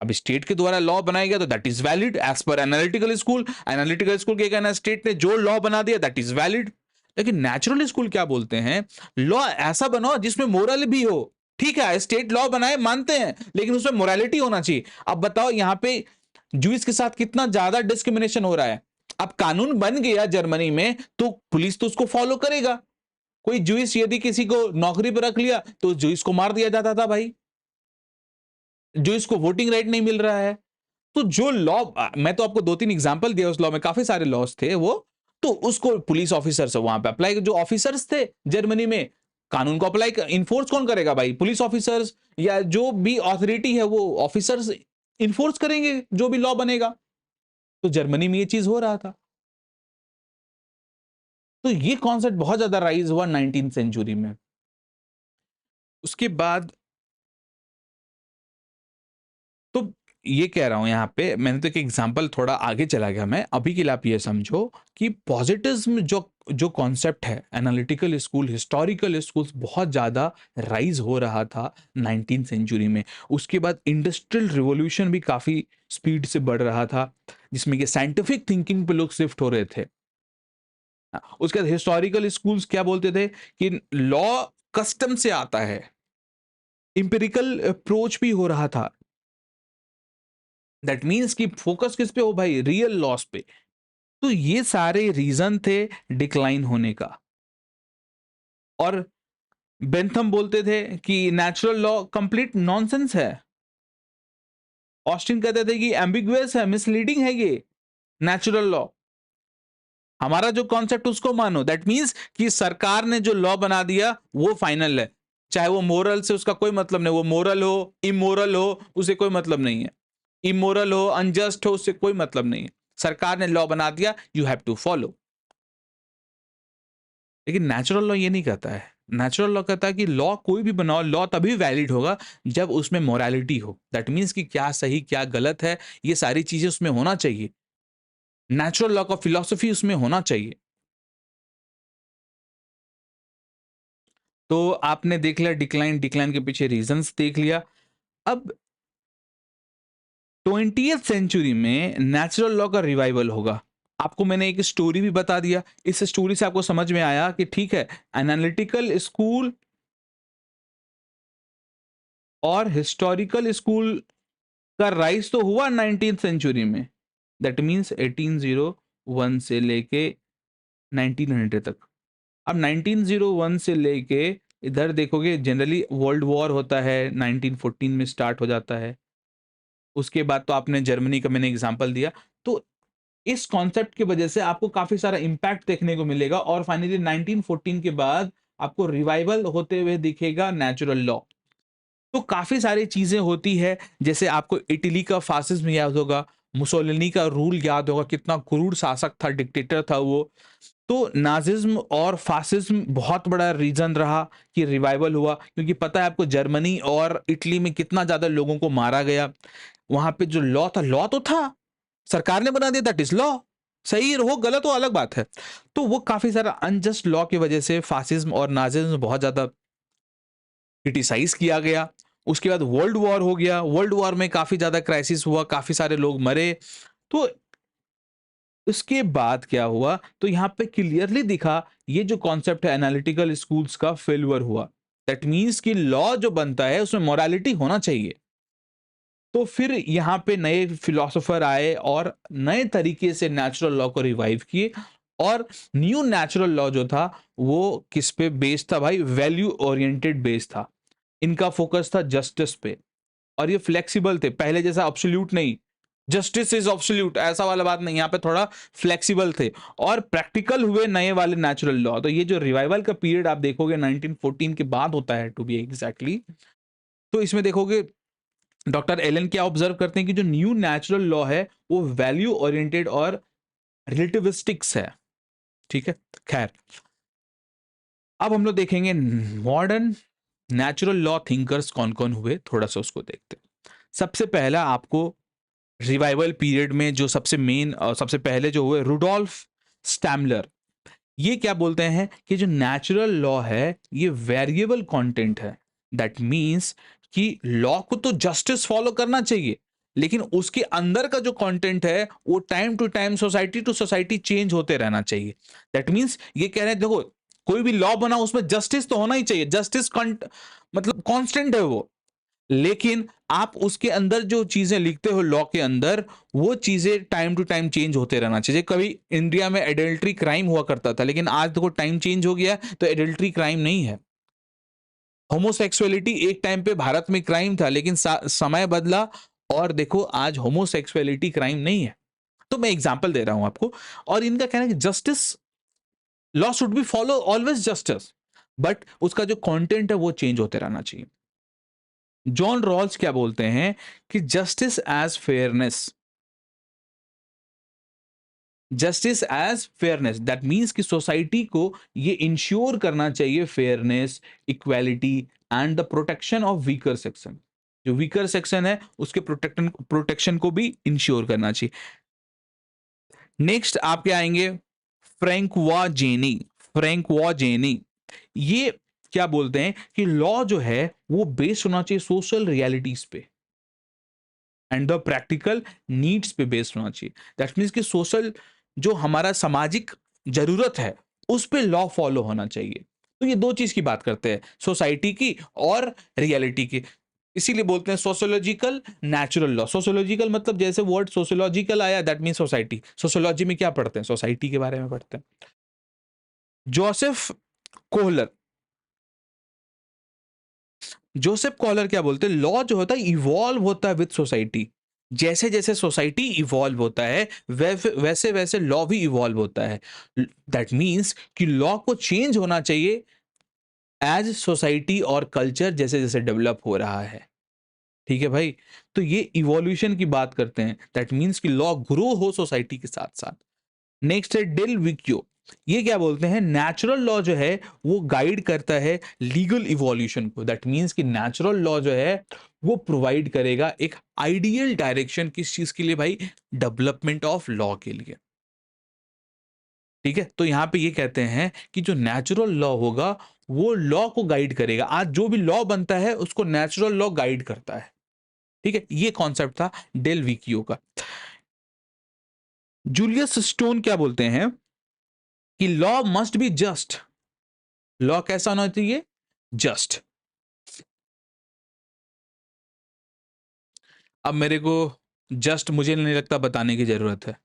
[SPEAKER 1] अब स्टेट के द्वारा लॉ बनाया गया तो that is valid as per analytical school. Analytical school क्या कहना है, स्टेट ने जो लॉ बना दिया दैट इज वैलिड। लेकिन नेचुरल स्कूल क्या बोलते हैं, लॉ ऐसा बनाओ जिसमें मोरल भी हो। ठीक है, स्टेट लॉ बनाए मानते हैं, लेकिन उसमें मोरालिटी होना चाहिए। अब बताओ यहां पे जूस के साथ कितना ज्यादा डिस्क्रिमिनेशन हो रहा है। अब कानून बन गया जर्मनी में तो पुलिस तो उसको फॉलो करेगा। कोई जूइश यदि किसी को नौकरी पर रख लिया तो जूइश को मार दिया जाता था भाई, जूइश को वोटिंग राइट नहीं मिल रहा है। तो जो लॉ मैं तो आपको 2-3 एग्जांपल दिया उस लॉ में, काफ़ी सारे लॉज़ थे वो, तो उसको पुलिस ऑफिसर्स वहाँ पे अप्लाई, जो ऑफिसर्स थे जर्मनी में, कानून को अप्लाई इन्फोर्स कौन करेगा भाई? पुलिस ऑफिसर्स या जो भी अथॉरिटी है वो ऑफिसर्स इन्फोर्स करेंगे जो भी लॉ बनेगा। तो जर्मनी में ये चीज़ हो रहा था। तो ये कॉन्सेप्ट बहुत ज़्यादा राइज़ हुआ 19th सेंचुरी में। उसके बाद तो ये कह रहा हूँ यहाँ पे, मैंने तो एक एग्जांपल थोड़ा आगे चला गया मैं, अभी के लिए आप ये समझो कि पॉजिटिव्म जो जो कॉन्सेप्ट है, एनालिटिकल स्कूल, हिस्टोरिकल स्कूल्स बहुत ज़्यादा राइज हो रहा था 19th सेंचुरी में। उसके बाद इंडस्ट्रियल रिवॉल्यूशन भी काफ़ी स्पीड से बढ़ रहा था, जिसमें कि साइंटिफिक थिंकिंग पे लोग शिफ्ट हो रहे थे। उसके बाद हिस्टोरिकल स्कूल्स क्या बोलते थे कि लॉ कस्टम से आता है, इंपेरिकल अप्रोच भी हो रहा था। दैट मीन्स कि फोकस किस पे हो भाई? रियल लॉस पे। तो ये सारे रीजन थे डिक्लाइन होने का। और बेंथम बोलते थे कि नेचुरल लॉ कंप्लीट नॉनसेंस है। ऑस्टिन कहते थे कि एम्बिगुअस है, मिसलीडिंग है ये नेचुरल लॉ। हमारा जो कॉन्सेप्ट उसको मानो। दैट मीन्स कि सरकार ने जो लॉ बना दिया वो फाइनल है, चाहे वो मोरल से उसका कोई मतलब नहीं, वो मोरल हो इमोरल हो उसे कोई मतलब नहीं है, इमोरल हो अनजस्ट हो उससे कोई मतलब नहीं है। सरकार ने लॉ बना दिया, यू हैव टू फॉलो। लेकिन नेचुरल लॉ ये नहीं कहता है। नेचुरल लॉ कहता है कि लॉ कोई भी बनाओ, लॉ तभी वैलिड होगा जब उसमें मोरालिटी हो। दैट मीन्स कि क्या सही क्या गलत है, ये सारी चीजें उसमें होना चाहिए। नेचुरल लॉ का फिलॉसफी उसमें होना चाहिए। तो आपने देख लिया डिक्लाइन, डिक्लाइन के पीछे रीजंस देख लिया। अब 20th सेंचुरी में नेचुरल लॉ का रिवाइवल होगा। आपको मैंने एक स्टोरी भी बता दिया, इस स्टोरी से आपको समझ में आया कि ठीक है, एनालिटिकल स्कूल और हिस्टोरिकल स्कूल का राइज तो हुआ 19th सेंचुरी में। दैट मीन्स 1801 से लेके 1900 तक। अब 1901 से लेके इधर देखोगे जनरली वर्ल्ड वॉर होता है, 1914 में स्टार्ट हो जाता है। उसके बाद तो आपने जर्मनी का मैंने एग्जांपल दिया। तो इस कॉन्सेप्ट की वजह से आपको काफी सारा इम्पैक्ट देखने को मिलेगा और फाइनली 1914 के बाद आपको रिवाइवल होते हुए दिखेगा नेचुरल लॉ। तो काफी सारी चीजें होती है, जैसे आपको इटली का फासिज्म याद होगा, मुसोलिनी का रूल याद होगा, कितना क्रूर शासक था, डिक्टेटर था वो। तो नाजिज्म और फासिज्म बहुत बड़ा रीजन रहा कि रिवाइवल हुआ, क्योंकि पता है आपको जर्मनी और इटली में कितना ज्यादा लोगों को मारा गया। वहां पे जो लॉ था, लॉ तो था, सरकार ने बना दिया, दैट इज लॉ। सही हो गलत हो अलग बात है। तो वो काफी सारा अनजस्ट लॉ की वजह से फासिज्म और नाजिज्म बहुत ज्यादा क्रिटिसाइज किया गया। उसके बाद वर्ल्ड वॉर हो गया, वर्ल्ड वॉर में काफी ज्यादा क्राइसिस हुआ, काफी सारे लोग मरे। तो उसके बाद क्या हुआ, तो यहाँ पे क्लियरली दिखा ये जो कॉन्सेप्ट है एनालिटिकल स्कूल्स का फेल्यूर हुआ। दैट मीन्स कि लॉ जो बनता है उसमें मोरालिटी होना चाहिए। तो फिर यहाँ पे नए फिलोसोफर आए और नए तरीके से नेचुरल लॉ को रिवाइव किए। और न्यू नेचुरल लॉ जो था वो किस पे बेस्ड था भाई? वैल्यू ओरिएंटेड बेस्ड था। इनका फोकस था जस्टिस पे, और ये फ्लेक्सिबल थे, पहले जैसा अब्सोल्यूट नहीं, जस्टिस इज अब्सोल्यूट ऐसा वाला बात नहीं, यहाँ पे थोड़ा फ्लेक्सिबल थे और प्रैक्टिकल हुए नए वाले नेचुरल लॉ। तो ये जो रिवाइवल का पीरियड आप देखोगे 1914 के बाद होता है टू बी एग्जैक्टली। तो इसमें देखोगे डॉक्टर एलन क्या ऑब्जर्व करते हैं कि जो न्यू नेचुरल लॉ है वो वैल्यू ओरिएंटेड और रिलेटिविस्टिक्स है। ठीक है, खैर अब हम लोग देखेंगे मॉडर्न नेचुरल लॉ थिंकर्स कौन कौन हुए, थोड़ा सा उसको देखते हैं। सबसे पहला आपको रिवाइवल पीरियड में जो सबसे मेन सबसे पहले जो हुए, रुडोल्फ स्टैमलर। ये क्या बोलते हैं कि जो नेचुरल लॉ है ये वेरिएबल कंटेंट है। दैट मींस कि लॉ को तो जस्टिस फॉलो करना चाहिए, लेकिन उसके अंदर का जो कंटेंट है वो time to time, society to society change होते रहना चाहिए। दैट मींस ये कह रहे हैं देखो, कोई भी लॉ बना उसमें जस्टिस तो होना ही चाहिए, जस्टिस मतलब कांस्टेंट है वो, लेकिन आप उसके अंदर जो चीजें लिखते हो लॉ के अंदर, वो चीजें टाइम टू टाइम चेंज होते रहना चाहिए। कभी इंडिया में एडल्ट्री क्राइम हुआ करता था, लेकिन आज देखो टाइम चेंज हो गया, तो एडल्ट्री क्राइम नहीं है। होमोसेक्सुअलिटी एक टाइम पे भारत में क्राइम था, लेकिन समय बदला, और देखो आज होमोसेक्सुअलिटी क्राइम नहीं है। तो मैं एग्जांपल दे रहा हूं आपको। और इनका कहना है कि justice, law should B follow always justice, but उसका जो कंटेंट है वो चेंज होते रहना चाहिए। जॉन रॉल्स क्या बोलते हैं कि justice as fairness, justice as fairness that means कि सोसाइटी को ये इंश्योर करना चाहिए fairness, equality and the protection of weaker section. जो वीकर सेक्शन है उसके प्रोटेक्शन को भी इंश्योर करना चाहिए। नेक्स्ट आपके आएंगे फ्रैंकवा जेनी। फ्रैंकवा जेनी ये क्या बोलते हैं कि लॉ जो है वो बेस्ड होना चाहिए सोशल रियलिटीज पे एंड द प्रैक्टिकल नीड्स पे बेस्ड होना चाहिए। दैट मीन्स कि सोशल, जो हमारा सामाजिक जरूरत है, उस पे लॉ फॉलो होना चाहिए। तो ये दो चीज की बात करते हैं, सोसाइटी की और रियलिटी की। इसीलिए बोलते हैं सोशियोलॉजिकल नेचुरल लॉ। सोशियोलॉजिकल मतलब जैसे वर्ड सोशियोलॉजिकल आया, दैट मीन सोसाइटी। सोशियोलॉजी में क्या पढ़ते हैं? सोसाइटी के बारे में पढ़ते हैं। जोसेफ कोहलर, जोसेफ कॉलर क्या बोलते हैं, लॉ जो होता है इवॉल्व होता है विद सोसाइटी। जैसे जैसे सोसाइटी इवॉल्व होता है वैसे वैसे लॉ भी इवॉल्व होता है। दैट मीन्स कि लॉ को चेंज होना चाहिए एज सोसाइटी और कल्चर जैसे जैसे डेवलप हो रहा है। ठीक है भाई, तो ये इवोल्यूशन की बात करते हैं। दैट मीन्स कि लॉ ग्रो हो सोसाइटी के साथ साथ। नेक्स्ट है डिल विक्यो। ये क्या बोलते हैं, नेचुरल लॉ जो है वो गाइड करता है लीगल इवोल्यूशन को। दैट मींस कि नेचुरल लॉ जो है वो प्रोवाइड करेगा एक आइडियल डायरेक्शन, किस चीज के लिए भाई? डेवलपमेंट ऑफ लॉ के लिए। ठीक है, तो यहां पे ये कहते हैं कि जो नेचुरल लॉ होगा वो लॉ को गाइड करेगा। आज जो भी लॉ बनता है उसको नेचुरल लॉ गाइड करता है। ठीक है, ये कॉन्सेप्ट था डेल विकियो का। जूलियस स्टोन क्या बोलते हैं कि law must be just. Law कैसा होना चाहिए? जस्ट। अब मेरे को जस्ट मुझे नहीं लगता बताने की जरूरत है।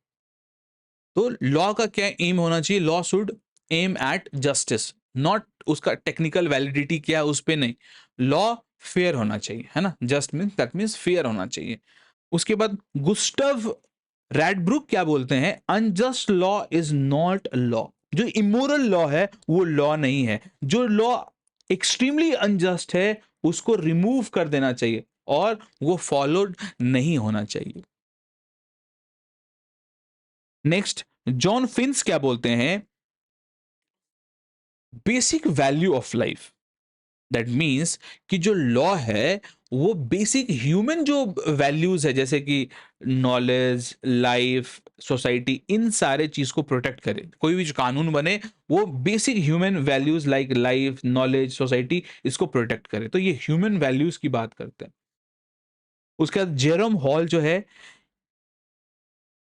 [SPEAKER 1] तो लॉ का क्या एम होना चाहिए? Law should aim at justice, not उसका टेक्निकल वैलिडिटी क्या है उस पे नहीं। लॉ फेयर होना चाहिए, है ना? Just mean that means fair होना चाहिए। उसके बाद गुस्टव रैडब्रुक क्या बोलते हैं, unjust law is not law. जो इमोरल लॉ है वो लॉ नहीं है। जो लॉ एक्सट्रीमली अनजस्ट है उसको रिमूव कर देना चाहिए और वो फॉलोड नहीं होना चाहिए। नेक्स्ट, जॉन फिंस क्या बोलते हैं, basic value of life. That means कि जो लॉ है वो बेसिक ह्यूमन जो वैल्यूज है, जैसे कि नॉलेज, लाइफ, सोसाइटी, इन सारे चीज को प्रोटेक्ट करे। कोई भी जो कानून बने वो basic human values like life, knowledge, society, इसको प्रोटेक्ट करे। तो ये ह्यूमन वैल्यूज की बात करते हैं। उसके बाद जेरोम हॉल जो है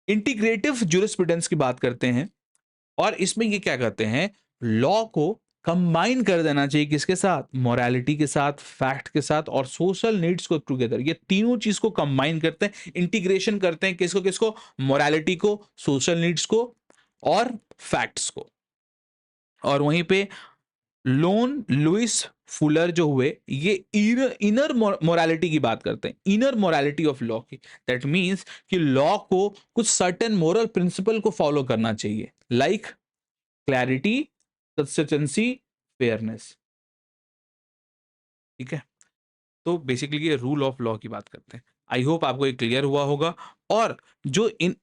[SPEAKER 1] इंटीग्रेटिव ज्यूरिस्प्रूडेंस की बात करते हैं, और इसमें ये क्या करते हैं, लॉ को कंबाइन कर देना चाहिए किसके साथ? मोरालिटी के साथ, फैक्ट के साथ और सोशल नीड्स को टुगेदर। ये तीनों चीज को कंबाइन करते हैं, इंटीग्रेशन करते हैं। किसको किसको? मोरालिटी को, सोशल नीड्स को और फैक्ट्स को। और वहीं पे लोन लुइस फुलर जो हुए, ये इनर मोरालिटी की बात करते हैं, इनर मोरालिटी ऑफ लॉ की। दैट मींस कि लॉ को कुछ सर्टेन मोरल प्रिंसिपल को फॉलो करना चाहिए, लाइक क्लैरिटी, कंसिस्टेंसी, फेयरनेस। ठीक है, तो बेसिकली ये रूल ऑफ लॉ की बात करते हैं। आई होप आपको ये क्लियर हुआ होगा। और जो इन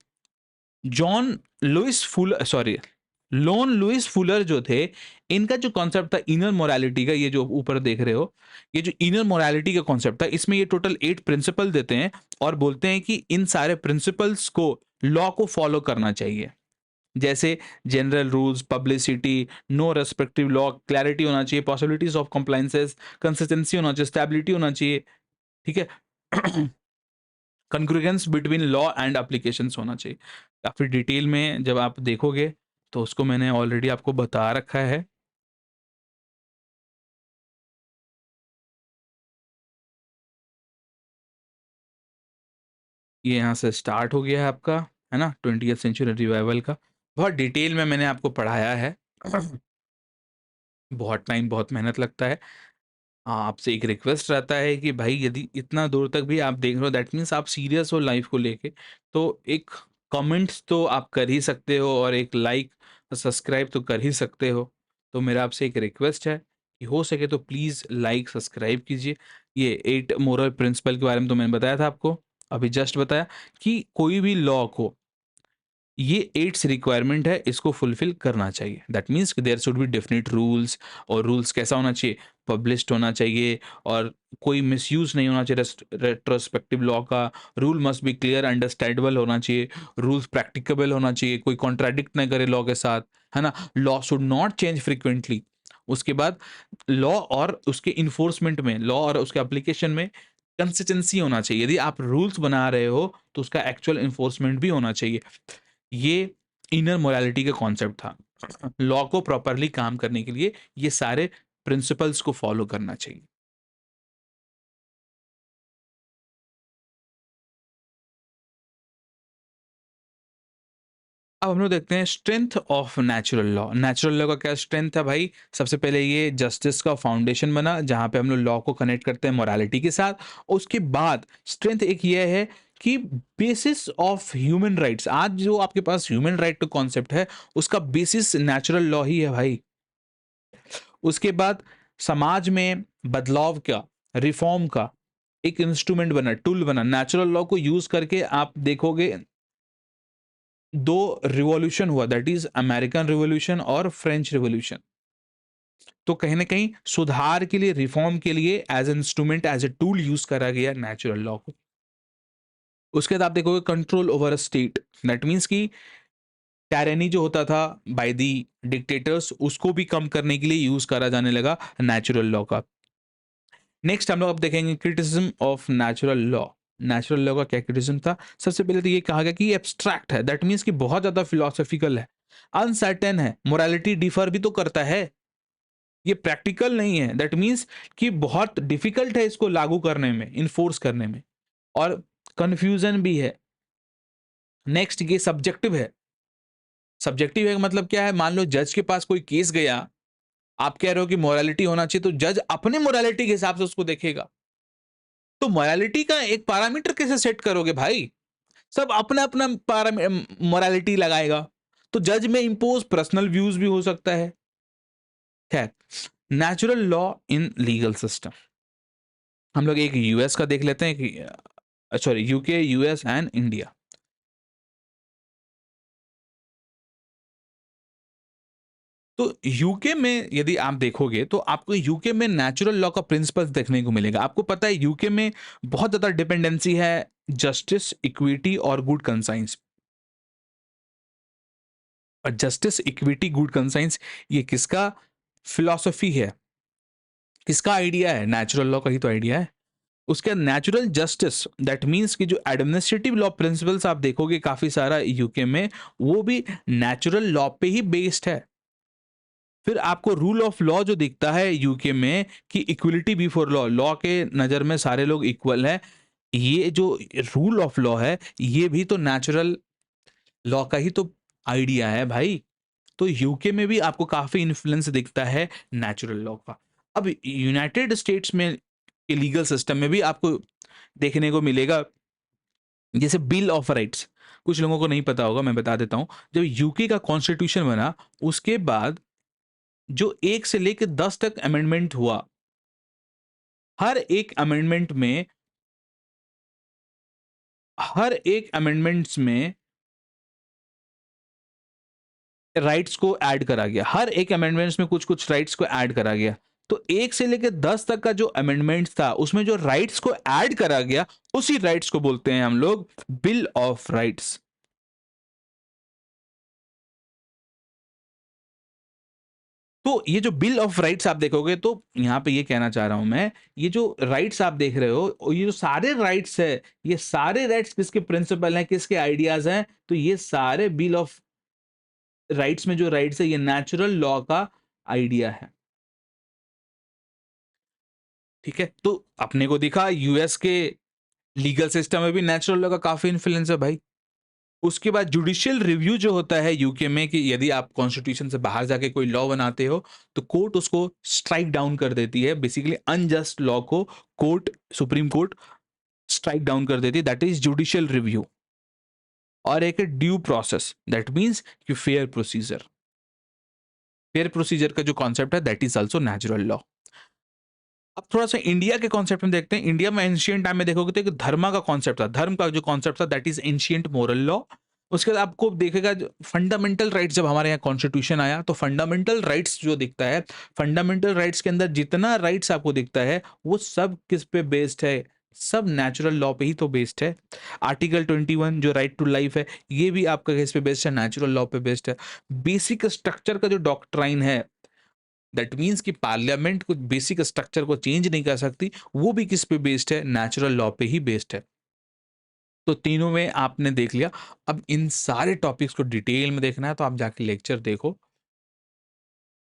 [SPEAKER 1] John Lewis full sorry Lon Lewis Fuller जो थे, इनका जो कॉन्सेप्ट था इनर मोरालिटी का, ये जो ऊपर देख रहे हो, ये जो इनर मोरालिटी का कॉन्सेप्ट था, इसमें ये टोटल 8 प्रिंसिपल देते हैं और बोलते हैं कि इन सारे प्रिंसिपल्स को लॉ को फॉलो करना चाहिए। जैसे general rules, publicity, no respective law, clarity होना चाहिए, पॉसिबिलिटीज ऑफ कंप्लाइंसेस, कंसिस्टेंसी होना चाहिए, स्टेबिलिटी होना चाहिए। ठीक है, कंग्रुएंस बिटवीन लॉ एंड एप्लीकेशंस होना चाहिए। काफी डिटेल में जब आप देखोगे तो उसको मैंने ऑलरेडी आपको बता रखा है। ये यहाँ से स्टार्ट हो गया है आपका, है ना? 20th सेंचुरी रिवाइवल का। बहुत डिटेल में मैंने आपको पढ़ाया है। बहुत टाइम, बहुत मेहनत लगता है। आपसे एक रिक्वेस्ट रहता है कि भाई यदि इतना दूर तक भी आप देख रहे हो दैट मीन्स आप सीरियस हो लाइफ को लेके, तो एक कमेंट्स तो आप कर ही सकते हो और एक लाइक सब्सक्राइब तो कर ही सकते हो। तो मेरा आपसे एक रिक्वेस्ट है कि हो सके तो प्लीज़ लाइक सब्सक्राइब कीजिए। ये 8 मोरल प्रिंसिपल के बारे में तो मैंने बताया था आपको, अभी जस्ट बताया कि कोई भी लॉ को ये 8 रिक्वायरमेंट है, इसको फुलफिल करना चाहिए। That means there should be definite rules, और रूल्स कैसा होना चाहिए, पब्लिश्ड होना चाहिए, और कोई मिसयूज नहीं होना चाहिए रेट्रोस्पेक्टिव लॉ का। Rule must be clear understandable होना चाहिए, रूल्स प्रैक्टिकेबल होना चाहिए, कोई कॉन्ट्राडिक्ट ना करे लॉ के साथ, है ना? Law should not change frequently. उसके बाद लॉ और उसके इन्फोर्समेंट में, लॉ और उसके एप्लीकेशन में कंसिस्टेंसी होना चाहिए। यदि आप रूल्स बना रहे हो तो उसका एक्चुअल इन्फोर्समेंट भी होना चाहिए। ये इनर मोरालिटी का कॉन्सेप्ट था। लॉ को प्रॉपर्ली काम करने के लिए ये सारे प्रिंसिपल्स को फॉलो करना चाहिए। अब हम लोग देखते हैं strength of natural law. Natural law का क्या स्ट्रेंथ है भाई? सबसे पहले ये जस्टिस का फाउंडेशन बना, जहाँ पे हम लोग लॉ को कनेक्ट करते हैं मोरालिटी के साथ। उसके बाद स्ट्रेंथ एक ये है कि बेसिस ऑफ ह्यूमन राइट्स, आज जो आपके पास ह्यूमन राइट का कॉन्सेप्ट है, उसका बेसिस नेचुरल लॉ ही है भाई। उसके बाद समाज में बदलाव का, रिफॉर्म का एक इंस्ट्रूमेंट बना, टूल बना। नेचुरल लॉ को यूज करके आप देखोगे 2 रिवॉल्यूशन हुआ, दैट इज अमेरिकन रिवॉल्यूशन और फ्रेंच रिवॉल्यूशन। तो कहीं न कहीं सुधार के लिए, रिफॉर्म के लिए as instrument, as a tool use करा गया नेचुरल लॉ को। उसके बाद आप देखोगे control over a state, that means कि टायरनी जो होता था बाय द डिक्टेटर्स, उसको भी कम करने के लिए यूज़ करा जाने लगा नेचुरल लॉ का। नेक्स्ट हम लोग अब देखेंगे criticism of natural law. Natural law का क्या क्रिटिसिज्म था? सबसे पहले तो ये कहा गया कि ये एब्स्ट्रैक्ट है, दैट मीन्स कि बहुत ज़्यादा फिलॉसफिकल है, अनसर्टेन है, मोरालिटी डिफर भी तो करता है, ये प्रैक्टिकल नहीं है। दैट मीन्स कि बहुत डिफिकल्ट है इसको लागू करने में, इन्फोर्स करने में, और कन्फ्यूजन भी है। नेक्स्ट ये सब्जेक्टिव है। सब्जेक्टिव है का मतलब क्या है? मान लो जज के पास कोई केस गया, आप कह रहे हो कि मोरालिटी होना चाहिए, तो जज अपने मोरालिटी के हिसाब से उसको देखेगा। तो मोरालिटी का एक पैरामीटर कैसे सेट करोगे भाई? सब अपना-अपना मोरालिटी लगाएगा। तो जज में इम्पोज़ पर्सनल व्यूज़ भी हो सकता है। खैर, natural law in legal system. हम लोग एक यूएस का देख लेते हैं कि sorry, UK, US and India. तो यूके में यदि आप देखोगे तो आपको यूके में नेचुरल लॉ का प्रिंसिपल्स देखने को मिलेगा। आपको पता है यूके में बहुत ज़्यादा डिपेंडेंसी है जस्टिस, इक्विटी और गुड कंसाइंस। और जस्टिस, इक्विटी, गुड कंसाइंस, ये किसका फिलॉसफी है? किसका आइडिया है? नेचुरल लॉ का ही तो आइडिया है। उसके नेचुरल जस्टिस, दैट मीन्स कि जो एडमिनिस्ट्रेटिव लॉ प्रिंसिपल्स आप देखोगे काफ़ी सारा यूके में, वो भी नेचुरल लॉ पे ही बेस्ड है। फिर आपको रूल ऑफ लॉ जो दिखता है यूके में कि इक्वलिटी बिफोर लॉ, लॉ के नज़र में सारे लोग इक्वल हैं, ये जो रूल ऑफ लॉ है, ये भी तो नेचुरल लॉ का ही तो आइडिया है भाई। तो यूके में भी आपको काफ़ी इन्फ्लुएंस दिखता है नेचुरल लॉ का। अब यूनाइटेड स्टेट्स में के लीगल सिस्टम में भी आपको देखने को मिलेगा, जैसे बिल ऑफ राइट्स। कुछ लोगों को नहीं पता होगा, मैं बता देता हूँ। जब यूके का कॉन्स्टिट्यूशन बना, उसके बाद जो 1 से लेके 10 तक अमेंडमेंट हुआ, हर एक अमेंडमेंट में हर एक अमेंडमेंट्स में राइट्स को ऐड करा गया। हर एक अमेंडमेंट्स में कुछ-कुछ राइट्स को ऐड करा गया। तो 1 से लेके 10 तक का जो अमेंडमेंट्स था, उसमें जो राइट्स को ऐड करा गया, उसी राइट्स को बोलते हैं हम लोग बिल ऑफ राइट्स। तो ये जो बिल ऑफ राइट्स आप देखोगे, तो यहाँ पे ये कहना चाह रहा हूँ मैं, ये जो राइट्स आप देख रहे हो, और ये जो सारे राइट्स है, ये सारे राइट्स किसके प्रिंसिपल हैं, किसके आइडियाज़ हैं? तो ये सारे बिल ऑफ राइट्स में जो राइट्स है, ये नेचुरल लॉ का आइडिया है। ठीक है? तो अपने को दिखा यूएस के लीगल सिस्टम में भी नेचुरल लॉ का काफ़ी इन्फ्लुएंस है भाई। उसके बाद जुडिशियल रिव्यू जो होता है यूके में कि यदि आप कॉन्स्टिट्यूशन से बाहर जाके कोई लॉ बनाते हो, तो कोर्ट उसको स्ट्राइक डाउन कर देती है। बेसिकली अनजस्ट लॉ को court supreme court strike down कर देती है, दैट इज़ जुडिशियल रिव्यू। और एक है ड्यू प्रोसेस, दैट मीन्स कि फेयर प्रोसीजर। फेयर प्रोसीजर का जो कॉन्सेप्ट है that is also natural law. अब थोड़ा-सा इंडिया के कॉन्सेप्ट में देखते हैं। इंडिया में एंशिएंट टाइम में देखोगे तो एक धर्म का कॉन्सेप्ट था। धर्म का जो कॉन्सेप्ट था that is ancient moral law. उसके बाद आपको देखेगा जो फंडामेंटल राइट्स जब हमारे यहाँ कॉन्स्टिट्यूशन आया तो फंडामेंटल राइट्स जो दिखता है, फंडामेंटल राइट्स के अंदर जितना राइट्स आपको दिखता है वो सब किस पे बेस्ड है? सब नेचुरल लॉ पे ही तो बेस्ड है। आर्टिकल 21 जो राइट टू लाइफ है, ये भी आपका किस पे बेस्ड है? नेचुरल लॉ पे बेस्ड है। बेसिक स्ट्रक्चर का जो डॉक्ट्राइन है, दैट मीन्स कि पार्लियामेंट कुछ बेसिक स्ट्रक्चर को चेंज नहीं कर सकती, वो भी किस पे बेस्ड है? नेचुरल लॉ पे ही बेस्ड है। तो तीनों में आपने देख लिया। अब इन सारे टॉपिक्स को डिटेल में देखना है तो आप जाके लेक्चर देखो।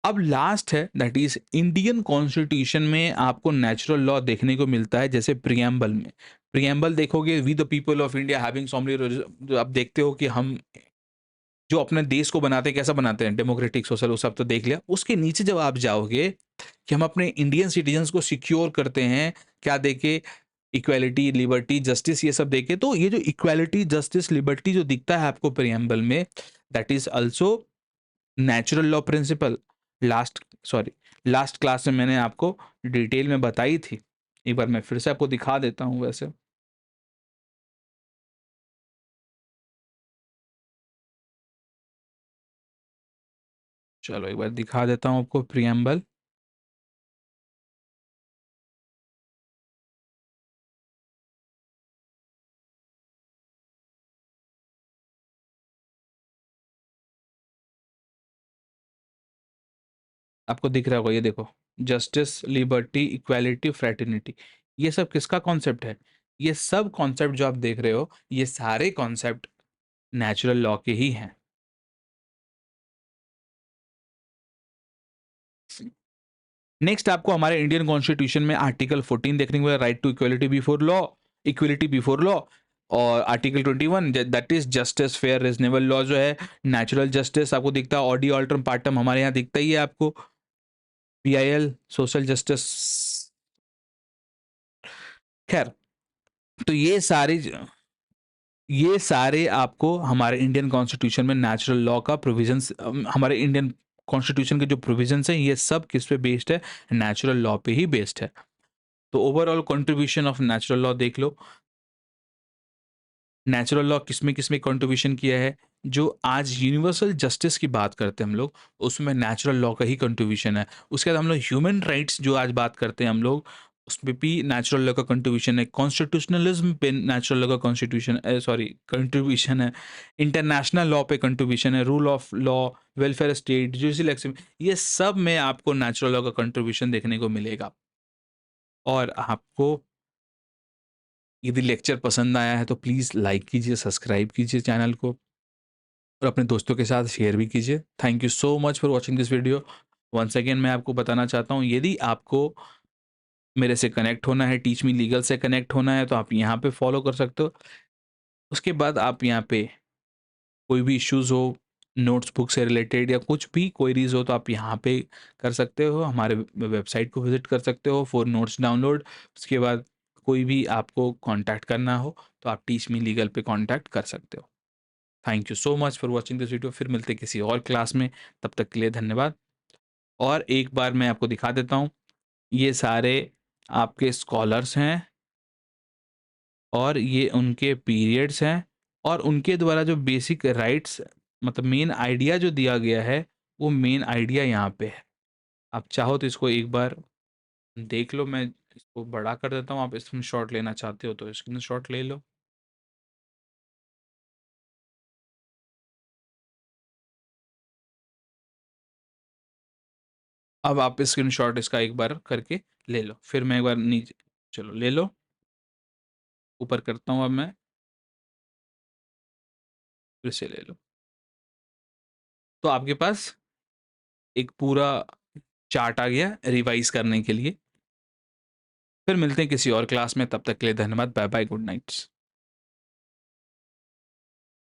[SPEAKER 1] अब लास्ट है दैट इज इंडियन कॉन्स्टिट्यूशन में आपको नेचुरल लॉ देखने को मिलता है जैसे प्रियम्बल में। प्रियम्बल देखोगे we the people of India having solemnly, आप देखते हो कि हम जो अपने देश को बनाते हैं कैसा बनाते हैं, डेमोक्रेटिक सोशल, वो सब तो देख लिया। उसके नीचे जब आप जाओगे कि हम अपने इंडियन सिटीजन्स को सिक्योर करते हैं, क्या देके? इक्वालिटी, लिबर्टी, जस्टिस, ये सब देखे। तो ये जो इक्वालिटी, जस्टिस, लिबर्टी जो दिखता है आपको प्रियम्बल में, that is also natural law principal. Last sorry last class में मैंने आपको डिटेल में बताई थी। एक बार मैं फिर से आपको दिखा देता हूँ वैसे। चलो एक बार दिखा देता हूँ आपको प्रियम्बल। आपको दिख रहा होगा, ये देखो, जस्टिस, लिबर्टी, इक्वालिटी, फ्रेटर्निटी। ये सब किसका कॉन्सेप्ट है? ये सब कॉन्सेप्ट जो आप देख रहे हो, ये सारे कॉन्सेप्ट नेचुरल लॉ के ही हैं। नेक्स्ट आपको हमारे इंडियन कॉन्स्टिट्यूशन में आर्टिकल 14 देखने को मिला, right to equality before law, equality before law. और article 21 that is justice, fair, reasonable law जो है, नेचुरल जस्टिस आपको दिखता है। ऑडी ऑल्टरम पार्टम हमारे यहाँ दिखता ही है आपको। PIL, social justice. खैर, तो ये सारे आपको हमारे इंडियन कॉन्स्टिट्यूशन में नेचुरल लॉ का प्रोविजंस, हमारे इंडियन कॉन्स्टिट्यूशन के जो प्रोविजंस हैं ये सब किस पे बेस्ड है? नेचुरल लॉ पे ही बेस्ड है। तो overall contribution of natural law देख लो। नेचुरल लॉ किसमें किसमें कंट्रीब्यूशन किया है? जो आज यूनिवर्सल जस्टिस की बात करते हैं हम लोग, उसमें नेचुरल लॉ का ही कंट्रीब्यूशन है। उसके बाद हम लोग ह्यूमन राइट्स जो आज बात करते हैं हम लोग, उसमें भी नेचुरल लॉ का कंट्रीब्यूशन है। कॉन्स्टिट्यूशनलिज्म पे नेचुरल लॉ का कॉन्स्टिट्यूशन सॉरी कंट्रीब्यूशन है। इंटरनेशनल लॉ पे कंट्रीब्यूशन है। Rule of law, welfare state, judicial action, ये सब में आपको नेचुरल लॉ का कंट्रीब्यूशन देखने को मिलेगा। और आपको यदि लेक्चर पसंद आया है तो प्लीज़ लाइक कीजिए, सब्सक्राइब कीजिए चैनल को और अपने दोस्तों के साथ शेयर भी कीजिए। Thank you so much for watching this video. Once again मैं आपको बताना चाहता हूँ, यदि आपको मेरे से कनेक्ट होना है, टीच मी लीगल से कनेक्ट होना है, तो आप यहाँ पे फॉलो कर सकते हो। उसके बाद आप यहाँ पे कोई भी इश्यूज़ हो, नोट्स बुक से रिलेटेड या कुछ भी क्वेरीज हो, तो आप यहाँ पे कर सकते हो। हमारे वेबसाइट को विजिट कर सकते हो फॉर नोट्स डाउनलोड। उसके बाद कोई भी आपको कांटेक्ट करना हो तो आप टीच मी लीगल पे कांटेक्ट कर सकते हो। Thank you so much for watching this video. फिर मिलते हैं किसी और क्लास में, तब तक के लिए धन्यवाद। और एक बार मैं आपको दिखा देता हूँ, ये सारे आपके स्कॉलर्स हैं और ये उनके पीरियड्स हैं और उनके द्वारा जो बेसिक राइट्स, मतलब मेन आइडिया जो दिया गया है, वो मेन आइडिया यहाँ पे है। आप चाहो तो इसको एक बार देख लो। मैं इसको बड़ा कर देता हूँ, आप स्क्रीन शॉट लेना चाहते हो तो स्क्रीन शॉट ले लो। अब आप स्क्रीन शॉट इसका एक बार करके ले लो। फिर मैं एक बार नीचे, चलो ले लो, ऊपर करता हूँ अब मैं, फिर से ले लो। तो आपके पास एक पूरा चार्ट आ गया रिवाइज करने के लिए। फिर मिलते हैं किसी और क्लास में, तब तक के लिए धन्यवाद। Bye bye, good nights.